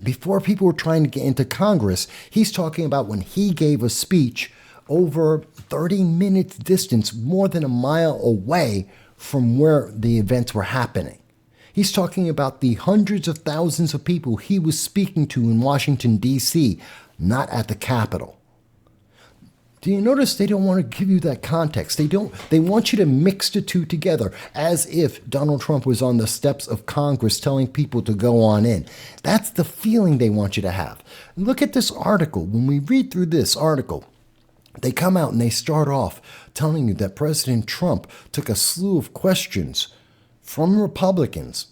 Before people were trying to get into Congress, he's talking about when he gave a speech over 30 minutes distance, more than a mile away from where the events were happening. He's talking about the hundreds of thousands of people he was speaking to in Washington, D.C., not at the Capitol. Do you notice they don't want to give you that context? They want you to mix the two together as if Donald Trump was on the steps of Congress telling people to go on in. That's the feeling they want you to have. Look at this article. When we read through this article, they come out and they start off telling you that President Trump took a slew of questions from Republicans.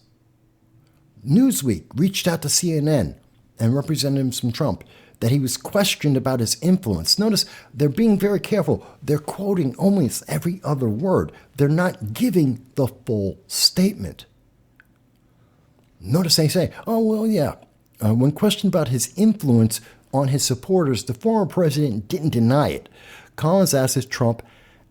Newsweek reached out to CNN and representatives from Trump that he was questioned about his influence. Notice they're being very careful. They're quoting almost every other word. They're not giving the full statement. Notice they say, oh, well, yeah. When questioned about his influence on his supporters, the former president didn't deny it. Collins asked Trump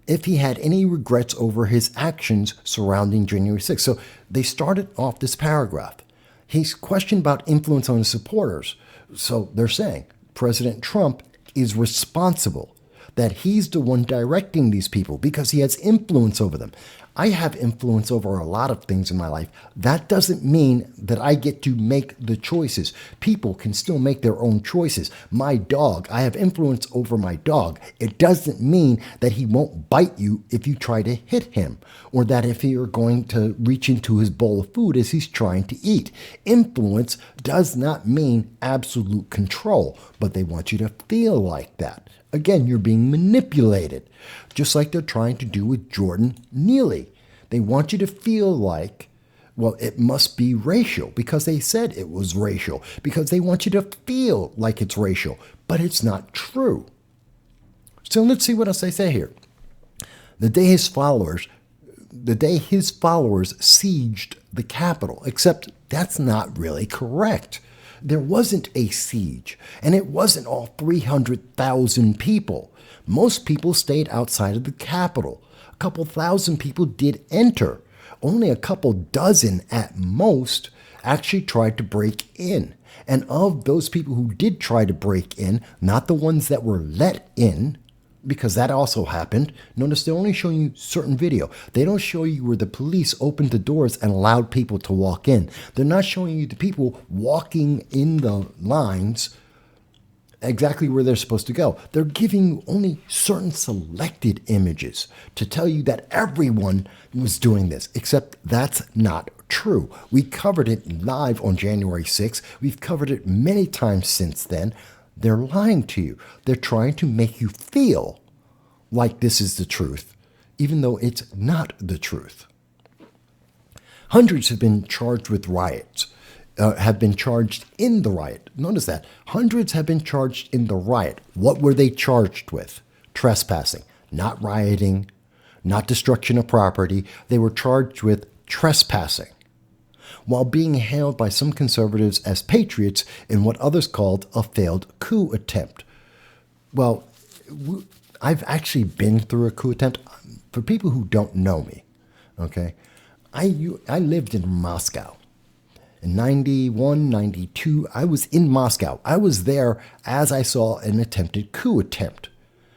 if he had any regrets over his actions surrounding January 6th. So they started off this paragraph. He's questioned about influence on his supporters. So they're saying President Trump is responsible, that he's the one directing these people because he has influence over them. I have influence over a lot of things in my life. That doesn't mean that I get to make the choices. People can still make their own choices. My dog, I have influence over my dog. It doesn't mean that he won't bite you if you try to hit him, or that if you're going to reach into his bowl of food as he's trying to eat. Influence does not mean absolute control, but they want you to feel like that. Again, you're being manipulated, just like they're trying to do with Jordan Neely. They want you to feel like, well, it must be racial because they said it was racial, because they want you to feel like it's racial, but it's not true. So let's see what else they say here. The day his followers sieged the Capitol, except that's not really correct. There wasn't a siege, and it wasn't all 300,000 people. Most people stayed outside of the Capitol. A couple thousand people did enter. Only a couple dozen at most actually tried to break in. And of those people who did try to break in, not the ones that were let in, because that also happened. Notice they're only showing you certain video. They don't show you where the police opened the doors and allowed people to walk in. They're not showing you the people walking in the lines exactly where they're supposed to go. They're giving you only certain selected images to tell you that everyone was doing this, except that's not true. We covered it live on January 6th. We've covered it many times since then. They're lying to you. They're trying to make you feel like this is the truth, even though it's not the truth. Hundreds have been charged with riots, have been charged in the riot. Notice that. Hundreds have been charged in the riot. What were they charged with? Trespassing, not rioting, not destruction of property. They were charged with trespassing, while being hailed by some conservatives as patriots in what others called a failed coup attempt. Well, I've actually been through a coup attempt. For people who don't know me, okay, I lived in Moscow. In 91, 92, I was in Moscow. I was there as I saw an attempted coup attempt.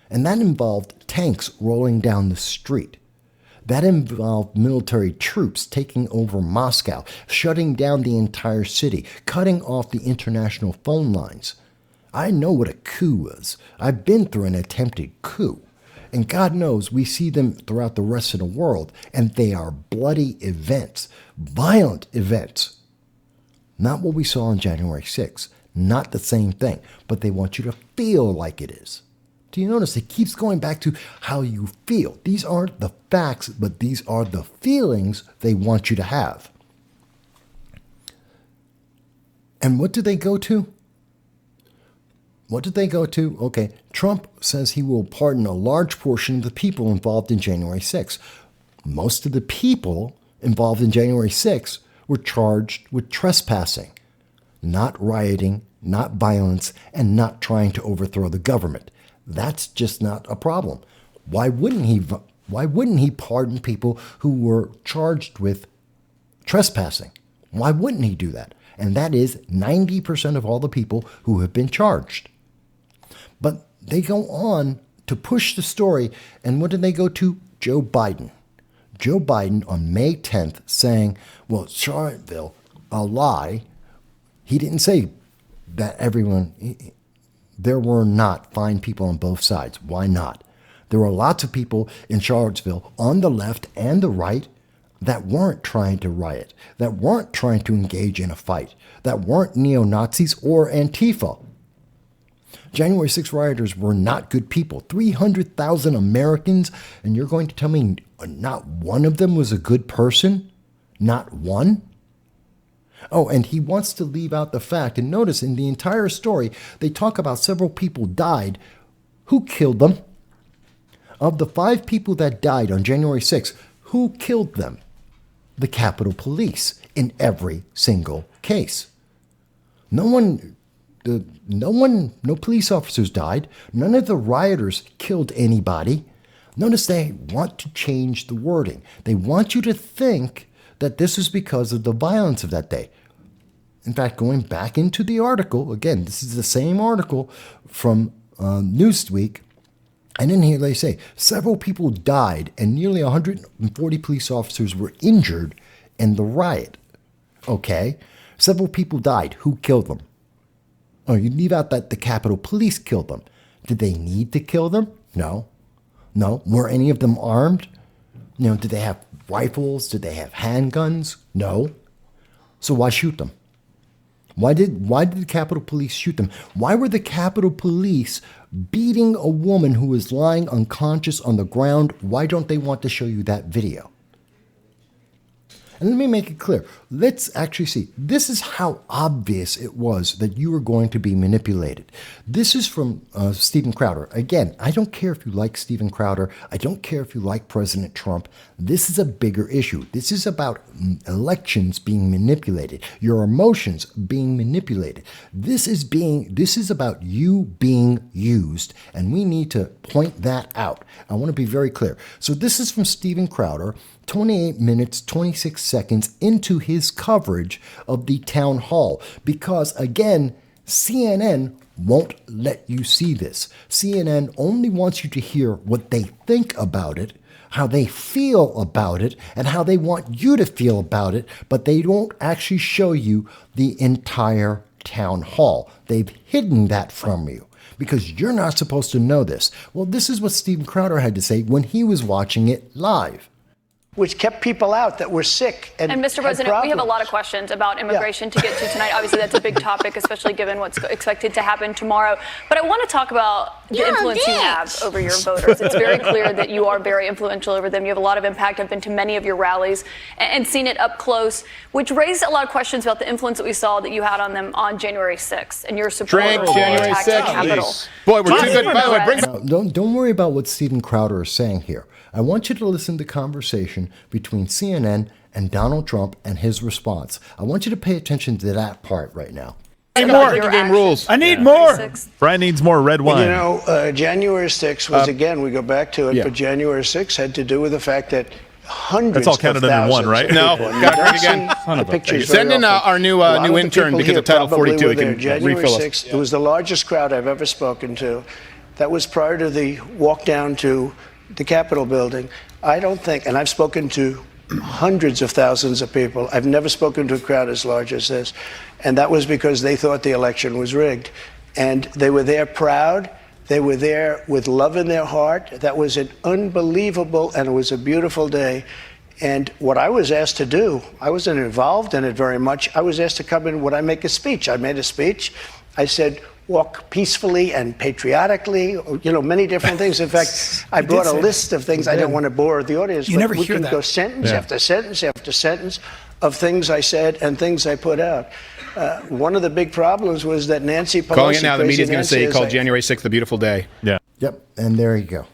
And that involved tanks rolling down the street. That involved military troops taking over Moscow, shutting down the entire city, cutting off the international phone lines. I know what a coup was. I've been through an attempted coup. And God knows we see them throughout the rest of the world, and they are bloody events, violent events. Not what we saw on January 6th, not the same thing, but they want you to feel like it is. Do you notice it keeps going back to how you feel? These aren't the facts, but these are the feelings they want you to have. And what do they go to? What did they go to? Okay, Trump says he will pardon a large portion of the people involved in January 6th. Most of the people involved in January 6th were charged with trespassing, not rioting, not violence, and not trying to overthrow the government. That's just not a problem. Why wouldn't he pardon people who were charged with trespassing? Why wouldn't he do that? And that is 90% of all the people who have been charged. But they go on to push the story, and what did they go to? Joe Biden. Joe Biden on May 10th saying, well, Charlottesville, a lie. He didn't say that there were not fine people on both sides. Why not? There were lots of people in Charlottesville on the left and the right that weren't trying to riot, that weren't trying to engage in a fight, that weren't neo-Nazis or Antifa. January 6 rioters were not good people. 300,000 Americans, and you're going to tell me not one of them was a good person? Not one? Oh, and he wants to leave out the fact, and notice in the entire story, they talk about several people died. Who killed them? Of the 5 people that died on January 6th, who killed them? The Capitol Police in every single case. No police officers died. None of the rioters killed anybody. Notice they want to change the wording. They want you to think that this is because of the violence of that day. In fact, going back into the article, again, this is the same article from Newsweek, And in here they say several people died and nearly 140 police officers were injured in the riot. Okay, several people died. Who killed them? Oh, you leave out that the Capitol Police killed them. Did they need to kill them? No. No. Were any of them armed? Did they have rifles? Did they have handguns? No. So why shoot them? Why did the Capitol Police shoot them? Why were the Capitol Police beating a woman who was lying unconscious on the ground? Why don't they want to show you that video? And let me make it clear. Let's actually see. This is how obvious it was that you were going to be manipulated. This is from Steven Crowder. Again, I don't care if you like Steven Crowder. I don't care if you like President Trump. This is a bigger issue. This is about elections being manipulated, your emotions being manipulated. This is about you being used, and we need to point that out. I want to be very clear. So this is from Steven Crowder, 28 minutes, 26 seconds into his coverage of the town hall. Because again, CNN won't let you see this. CNN only wants you to hear what they think about it, how they feel about it, and how they want you to feel about it, but they won't actually show you the entire town hall. They've hidden that from you because you're not supposed to know this. Well, this is what Steven Crowder had to say when he was watching it live. Which kept people out that were sick and Mr. President, we have a lot of questions about immigration to get to tonight. Obviously, that's a big topic, especially given what's expected to happen tomorrow. But I want to talk about the influence you have over your voters. It's very clear that you are very influential over them. You have a lot of impact. I've been to many of your rallies and seen it up close, which raised a lot of questions about the influence that we saw that you had on them on January 6th and your support for January attacking the 6th. Capitol. Boy, we're too good. By the way, bring Don't worry about what Steven Crowder is saying here. I want you to listen to the conversation between CNN and Donald Trump and his response. I want you to pay attention to that part right now. I need more game rules. I need more. Brian needs more red wine. January 6th was, again, we go back to it, but January 6th had to do with the fact that hundreds That's all counted of under one, thousands right? of No, people, and gotta you read don't again. see Son of the a pictures bitch. very Send in often. our new A lot of the intern people because here of Title probably 42 were he can there. January refill us. 6th, it was the largest crowd I've ever spoken to. That was prior to the walk down to the Capitol building. I don't think, and I've spoken to hundreds of thousands of people. I've never spoken to a crowd as large as this. And that was because they thought the election was rigged. And they were there proud. They were there with love in their heart. That was an unbelievable, and it was a beautiful day. And what I was asked to do, I wasn't involved in it very much. I was asked to come in. Would I make a speech? I made a speech. I said, walk peacefully and patriotically, many different things. In fact, I brought a list of things. I don't want to bore the audience. You never we hear can that. go sentence after sentence after sentence of things I said and things I put out. One of the big problems was that Nancy Pelosi... Calling it now, the Crazy media's going to say he Nancy, called January 6th a beautiful day. Yeah. Yep, and there you go.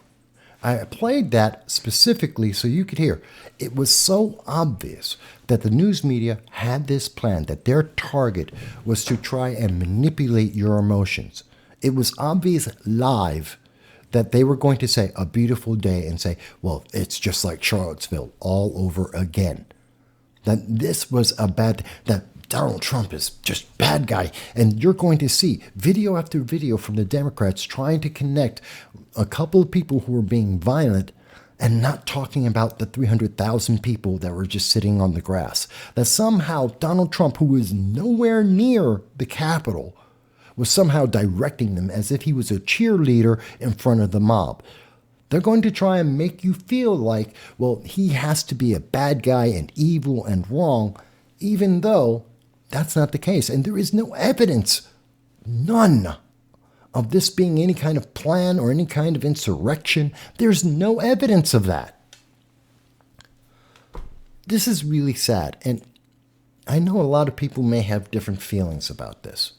I played that specifically so you could hear. It was so obvious that the news media had this plan, that their target was to try and manipulate your emotions. It was obvious live that they were going to say a beautiful day and say, well, it's just like Charlottesville all over again. That this was that Donald Trump is just bad guy. And you're going to see video after video from the Democrats trying to connect a couple of people who were being violent and not talking about the 300,000 people that were just sitting on the grass. That somehow Donald Trump, who was nowhere near the Capitol, was somehow directing them as if he was a cheerleader in front of the mob. They're going to try and make you feel like, well, he has to be a bad guy and evil and wrong, even though that's not the case. And there is no evidence, none, of this being any kind of plan or any kind of insurrection. There's no evidence of that. This is really sad. And I know a lot of people may have different feelings about this.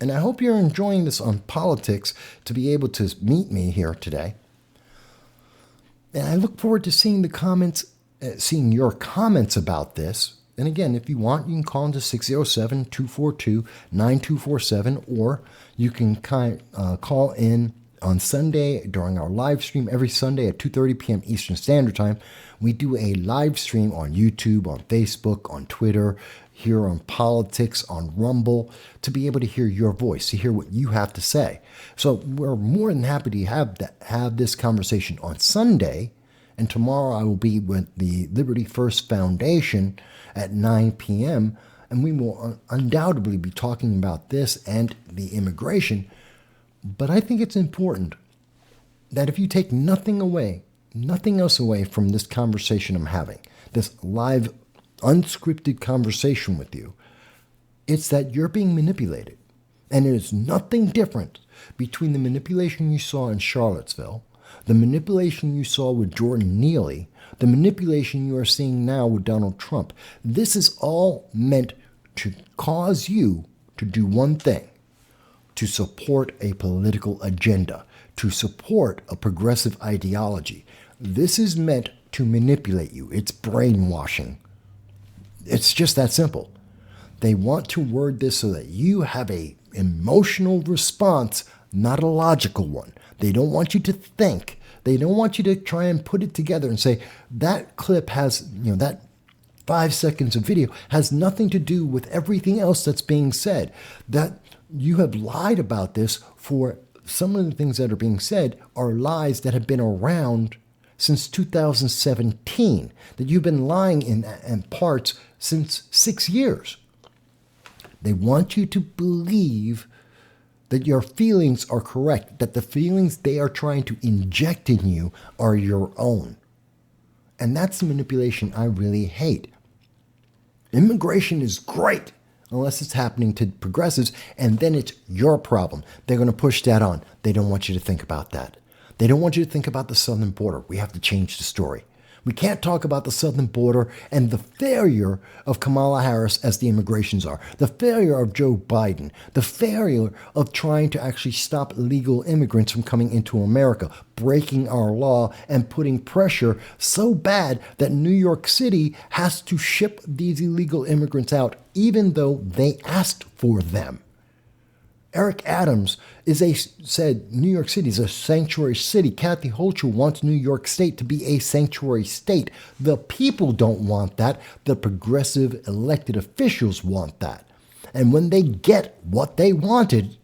And I hope you're enjoying this on politics to be able to meet me here today. And I look forward to seeing the comments, seeing your comments about this. And again, if you want, you can call into 607-242-9247, or you can call in on Sunday during our live stream every Sunday at 2:30 p.m. Eastern Standard Time. We do a live stream on YouTube, on Facebook, on Twitter, here on Politics, on Rumble, to be able to hear your voice, to hear what you have to say. So we're more than happy to have this conversation on Sunday. And tomorrow I will be with the Liberty First Foundation at 9 p.m. And we will undoubtedly be talking about this and the immigration. But I think it's important that if you take nothing else away from this conversation I'm having, this live, unscripted conversation with you, it's that you're being manipulated. And it is nothing different between the manipulation you saw in Charlottesville, the manipulation you saw with Jordan Neely, the manipulation you are seeing now with Donald Trump. This is all meant to cause you to do one thing: to support a political agenda, to support a progressive ideology. This is meant to manipulate you. It's brainwashing. It's just that simple. They want to word this so that you have an emotional response, not a logical one. They don't want you to think. They don't want you to try and put it together and say, that clip has, that 5 seconds of video has nothing to do with everything else that's being said. That you have lied about this. For some of the things that are being said are lies that have been around since 2017, that you've been lying in parts since 6 years. They want you to believe that your feelings are correct, that the feelings they are trying to inject in you are your own. And that's the manipulation I really hate. Immigration is great unless it's happening to progressives, and then it's your problem. They're going to push that on. They don't want you to think about that. They don't want you to think about the southern border. We have to change the story. We can't talk about the southern border and the failure of Kamala Harris as the immigration czar, the failure of Joe Biden, the failure of trying to actually stop illegal immigrants from coming into America, breaking our law and putting pressure so bad that New York City has to ship these illegal immigrants out even though they asked for them. Eric Adams said New York City is a sanctuary city. Kathy Hochul wants New York State to be a sanctuary state. The people don't want that. The progressive elected officials want that. And when they get what they wanted,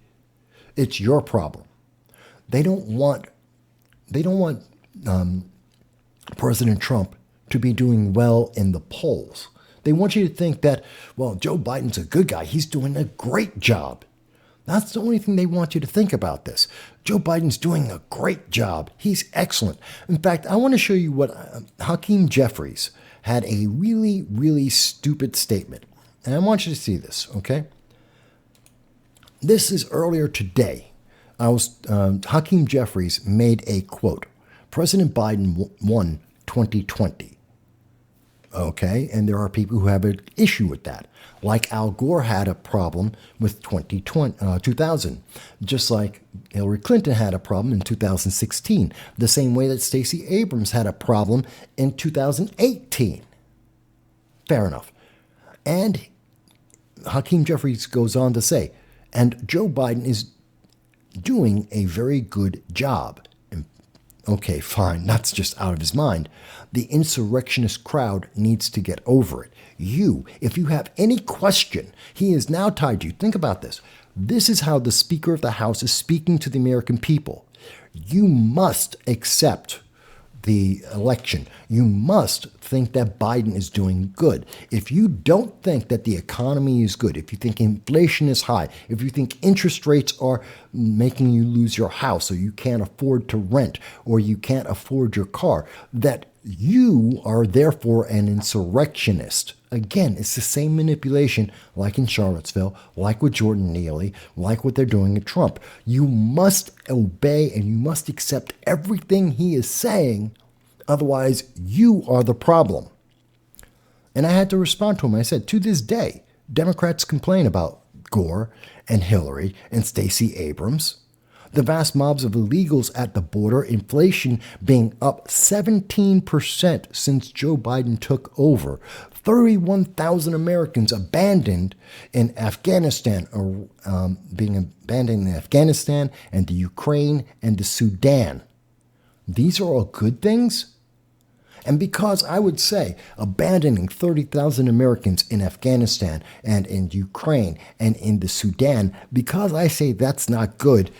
it's your problem. They don't want President Trump to be doing well in the polls. They want you to think that, well, Joe Biden's a good guy. He's doing a great job. That's the only thing they want you to think about this. Joe Biden's doing a great job. He's excellent. In fact, I want to show you what Hakeem Jeffries had a really, really stupid statement. And I want you to see this, okay? This is earlier today. Hakeem Jeffries made a quote. President Biden won 2020. Okay, and there are people who have an issue with that. Like Al Gore had a problem with 2000, just like Hillary Clinton had a problem in 2016, the same way that Stacey Abrams had a problem in 2018. Fair enough. And Hakeem Jeffries goes on to say, and Joe Biden is doing a very good job. Okay, fine, that's just out of his mind. The insurrectionist crowd needs to get over it. If you have any question, he is now tied to you. Think about this. This is how the Speaker of the House is speaking to the American people. You must accept the election. You must think that Biden is doing good. If you don't think that the economy is good, if you think inflation is high, if you think interest rates are making you lose your house or you can't afford to rent or you can't afford your car, that you are therefore an insurrectionist. Again, it's the same manipulation like in Charlottesville, like with Jordan Neely, like what they're doing at Trump. You must obey and you must accept everything he is saying. Otherwise, you are the problem. And I had to respond to him. I said, to this day, Democrats complain about Gore and Hillary and Stacey Abrams. The vast mobs of illegals at the border, inflation being up 17% since Joe Biden took over, 31,000 Americans abandoned in Afghanistan, or being abandoned in Afghanistan and the Ukraine and the Sudan. These are all good things? And because I would say abandoning 30,000 Americans in Afghanistan and in Ukraine and in the Sudan, because I say that's not good,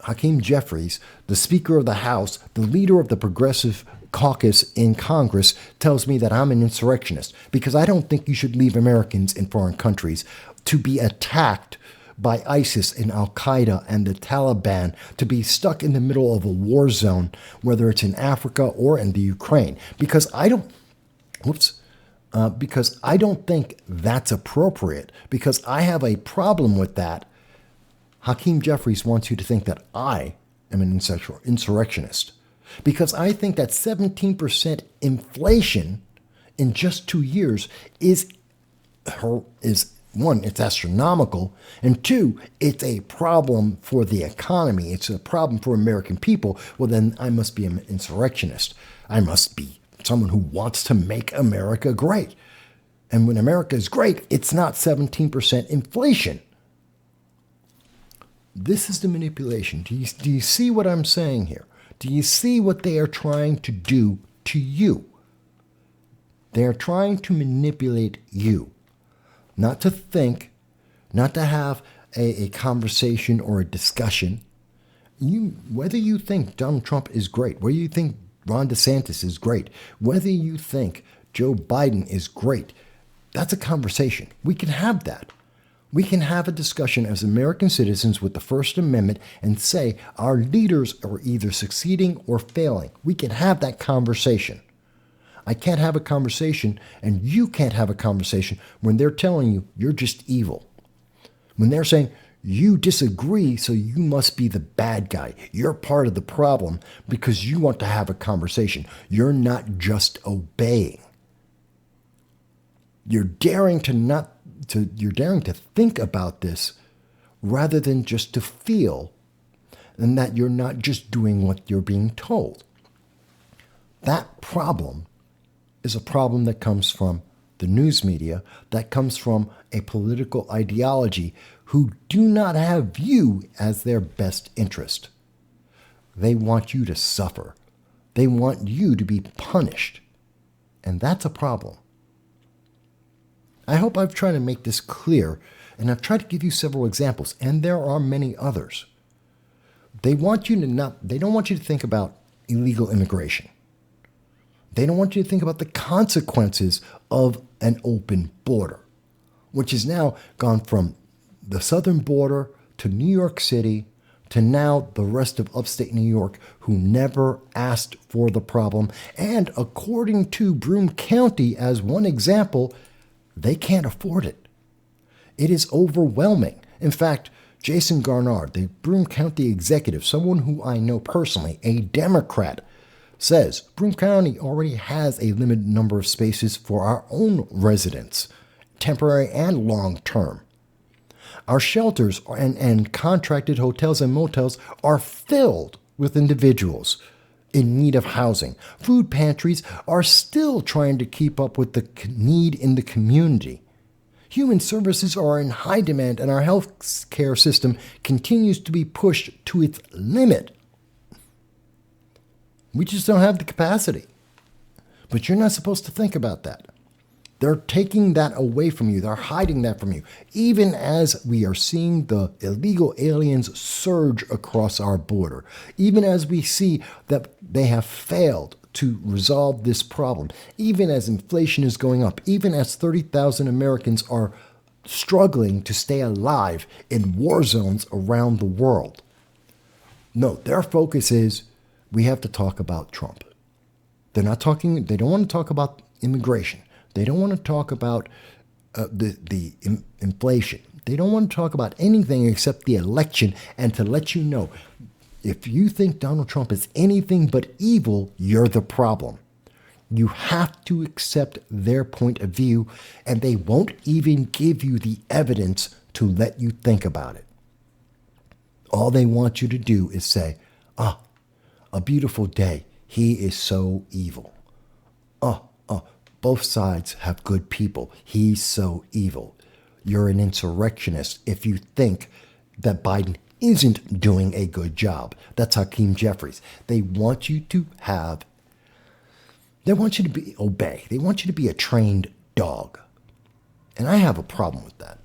Hakeem Jeffries, the Speaker of the House, the leader of the Progressive Caucus in Congress, tells me that I'm an insurrectionist because I don't think you should leave Americans in foreign countries to be attacked by ISIS and Al-Qaeda and the Taliban, to be stuck in the middle of a war zone, whether it's in Africa or in the Ukraine, because I don't think that's appropriate, because I have a problem with that. Hakeem Jeffries wants you to think that I am an insurrectionist, because I think that 17% inflation in just 2 years is one, it's astronomical, and two, it's a problem for the economy. It's a problem for American people. Well, then I must be an insurrectionist. I must be someone who wants to make America great. And when America is great, it's not 17% inflation. This is the manipulation. Do you see what I'm saying here? Do you see what they are trying to do to you? They are trying to manipulate you. Not to think, not to have a conversation or a discussion. Whether you think Donald Trump is great, whether you think Ron DeSantis is great, whether you think Joe Biden is great, that's a conversation. We can have that. We can have a discussion as American citizens with the First Amendment and say our leaders are either succeeding or failing. We can have that conversation. I can't have a conversation, and you can't have a conversation when they're telling you you're just evil. When they're saying you disagree, so you must be the bad guy. You're part of the problem because you want to have a conversation. You're not just obeying. You're daring to think about this rather than just to feel, and that you're not just doing what you're being told. That problem is a problem that comes from the news media, that comes from a political ideology who do not have you as their best interest. They want you to suffer. They want you to be punished. And that's a problem. I hope I've tried to make this clear, and I've tried to give you several examples, and there are many others. They don't want you to think about illegal immigration. They don't want you to think about the consequences of an open border, which has now gone from the southern border to New York City to now the rest of upstate New York, who never asked for the problem. And according to Broome County, as one example, they can't afford it. It is overwhelming. In fact, Jason Garnard, the Broome County executive, someone who I know personally, a Democrat, says Broome County already has a limited number of spaces for our own residents, temporary and long-term. Our shelters and contracted hotels and motels are filled with individuals in need of housing. Food pantries are still trying to keep up with the need in the community. Human services are in high demand, and our health care system continues to be pushed to its limit. We just don't have the capacity. But you're not supposed to think about that. They're taking that away from you. They're hiding that from you. Even as we are seeing the illegal aliens surge across our border, even as we see that they have failed to resolve this problem, even as inflation is going up, even as 30,000 Americans are struggling to stay alive in war zones around the world. No, their focus is we have to talk about Trump. They don't want to talk about immigration. They don't want to talk about the inflation. They don't want to talk about anything except the election, and to let you know, if you think Donald Trump is anything but evil, you're the problem. You have to accept their point of view, and they won't even give you the evidence to let you think about it. All they want you to do is say, a beautiful day. He is so evil. Both sides have good people. He's so evil. You're an insurrectionist if you think that Biden isn't doing a good job. That's Hakeem Jeffries. They want you to obey. They want you to be a trained dog. And I have a problem with that.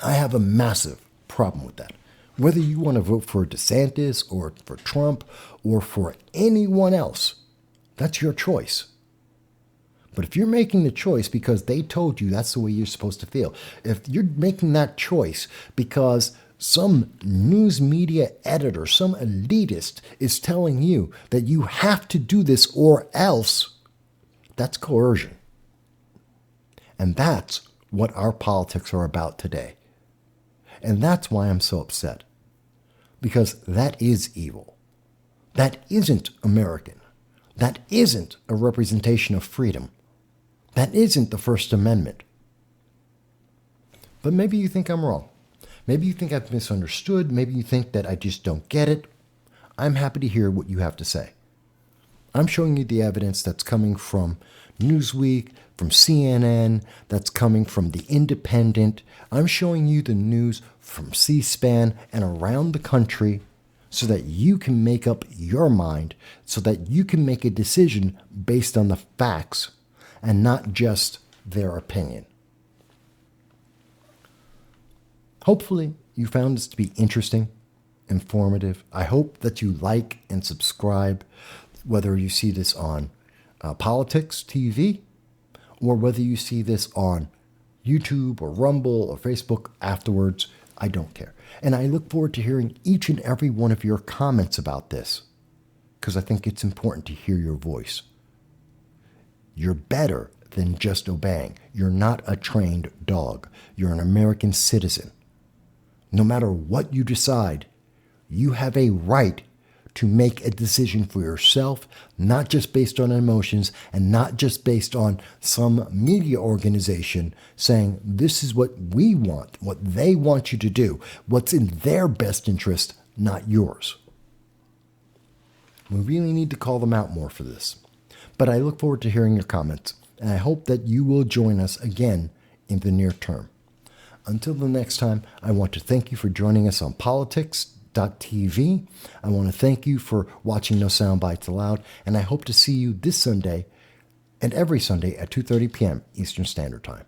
I have a massive problem with that. Whether you want to vote for DeSantis or for Trump or for anyone else, that's your choice. But if you're making the choice because they told you that's the way you're supposed to feel, if you're making that choice because some news media editor, some elitist is telling you that you have to do this or else, that's coercion. And that's what our politics are about today. And that's why I'm so upset. Because that is evil. That isn't American. That isn't a representation of freedom. That isn't the First Amendment. But maybe you think I'm wrong. Maybe you think I've misunderstood. Maybe you think that I just don't get it. I'm happy to hear what you have to say. I'm showing you the evidence that's coming from Newsweek, from CNN, that's coming from The Independent. I'm showing you the news from C-SPAN and around the country so that you can make up your mind, so that you can make a decision based on the facts and not just their opinion. Hopefully, you found this to be interesting, informative. I hope that you like and subscribe, whether you see this on Politics TV or whether you see this on YouTube or Rumble or Facebook afterwards. I don't care. And I look forward to hearing each and every one of your comments about this because I think it's important to hear your voice. You're better than just obeying. You're not a trained dog. You're an American citizen. No matter what you decide, you have a right to make a decision for yourself, not just based on emotions and not just based on some media organization saying this is what we want, what they want you to do, what's in their best interest, not yours. We really need to call them out more for this. But I look forward to hearing your comments, and I hope that you will join us again in the near term. Until the next time, I want to thank you for joining us on Politics.tv. I want to thank you for watching No Soundbites Allowed, and I hope to see you this Sunday and every Sunday at 2:30 p.m. Eastern Standard Time.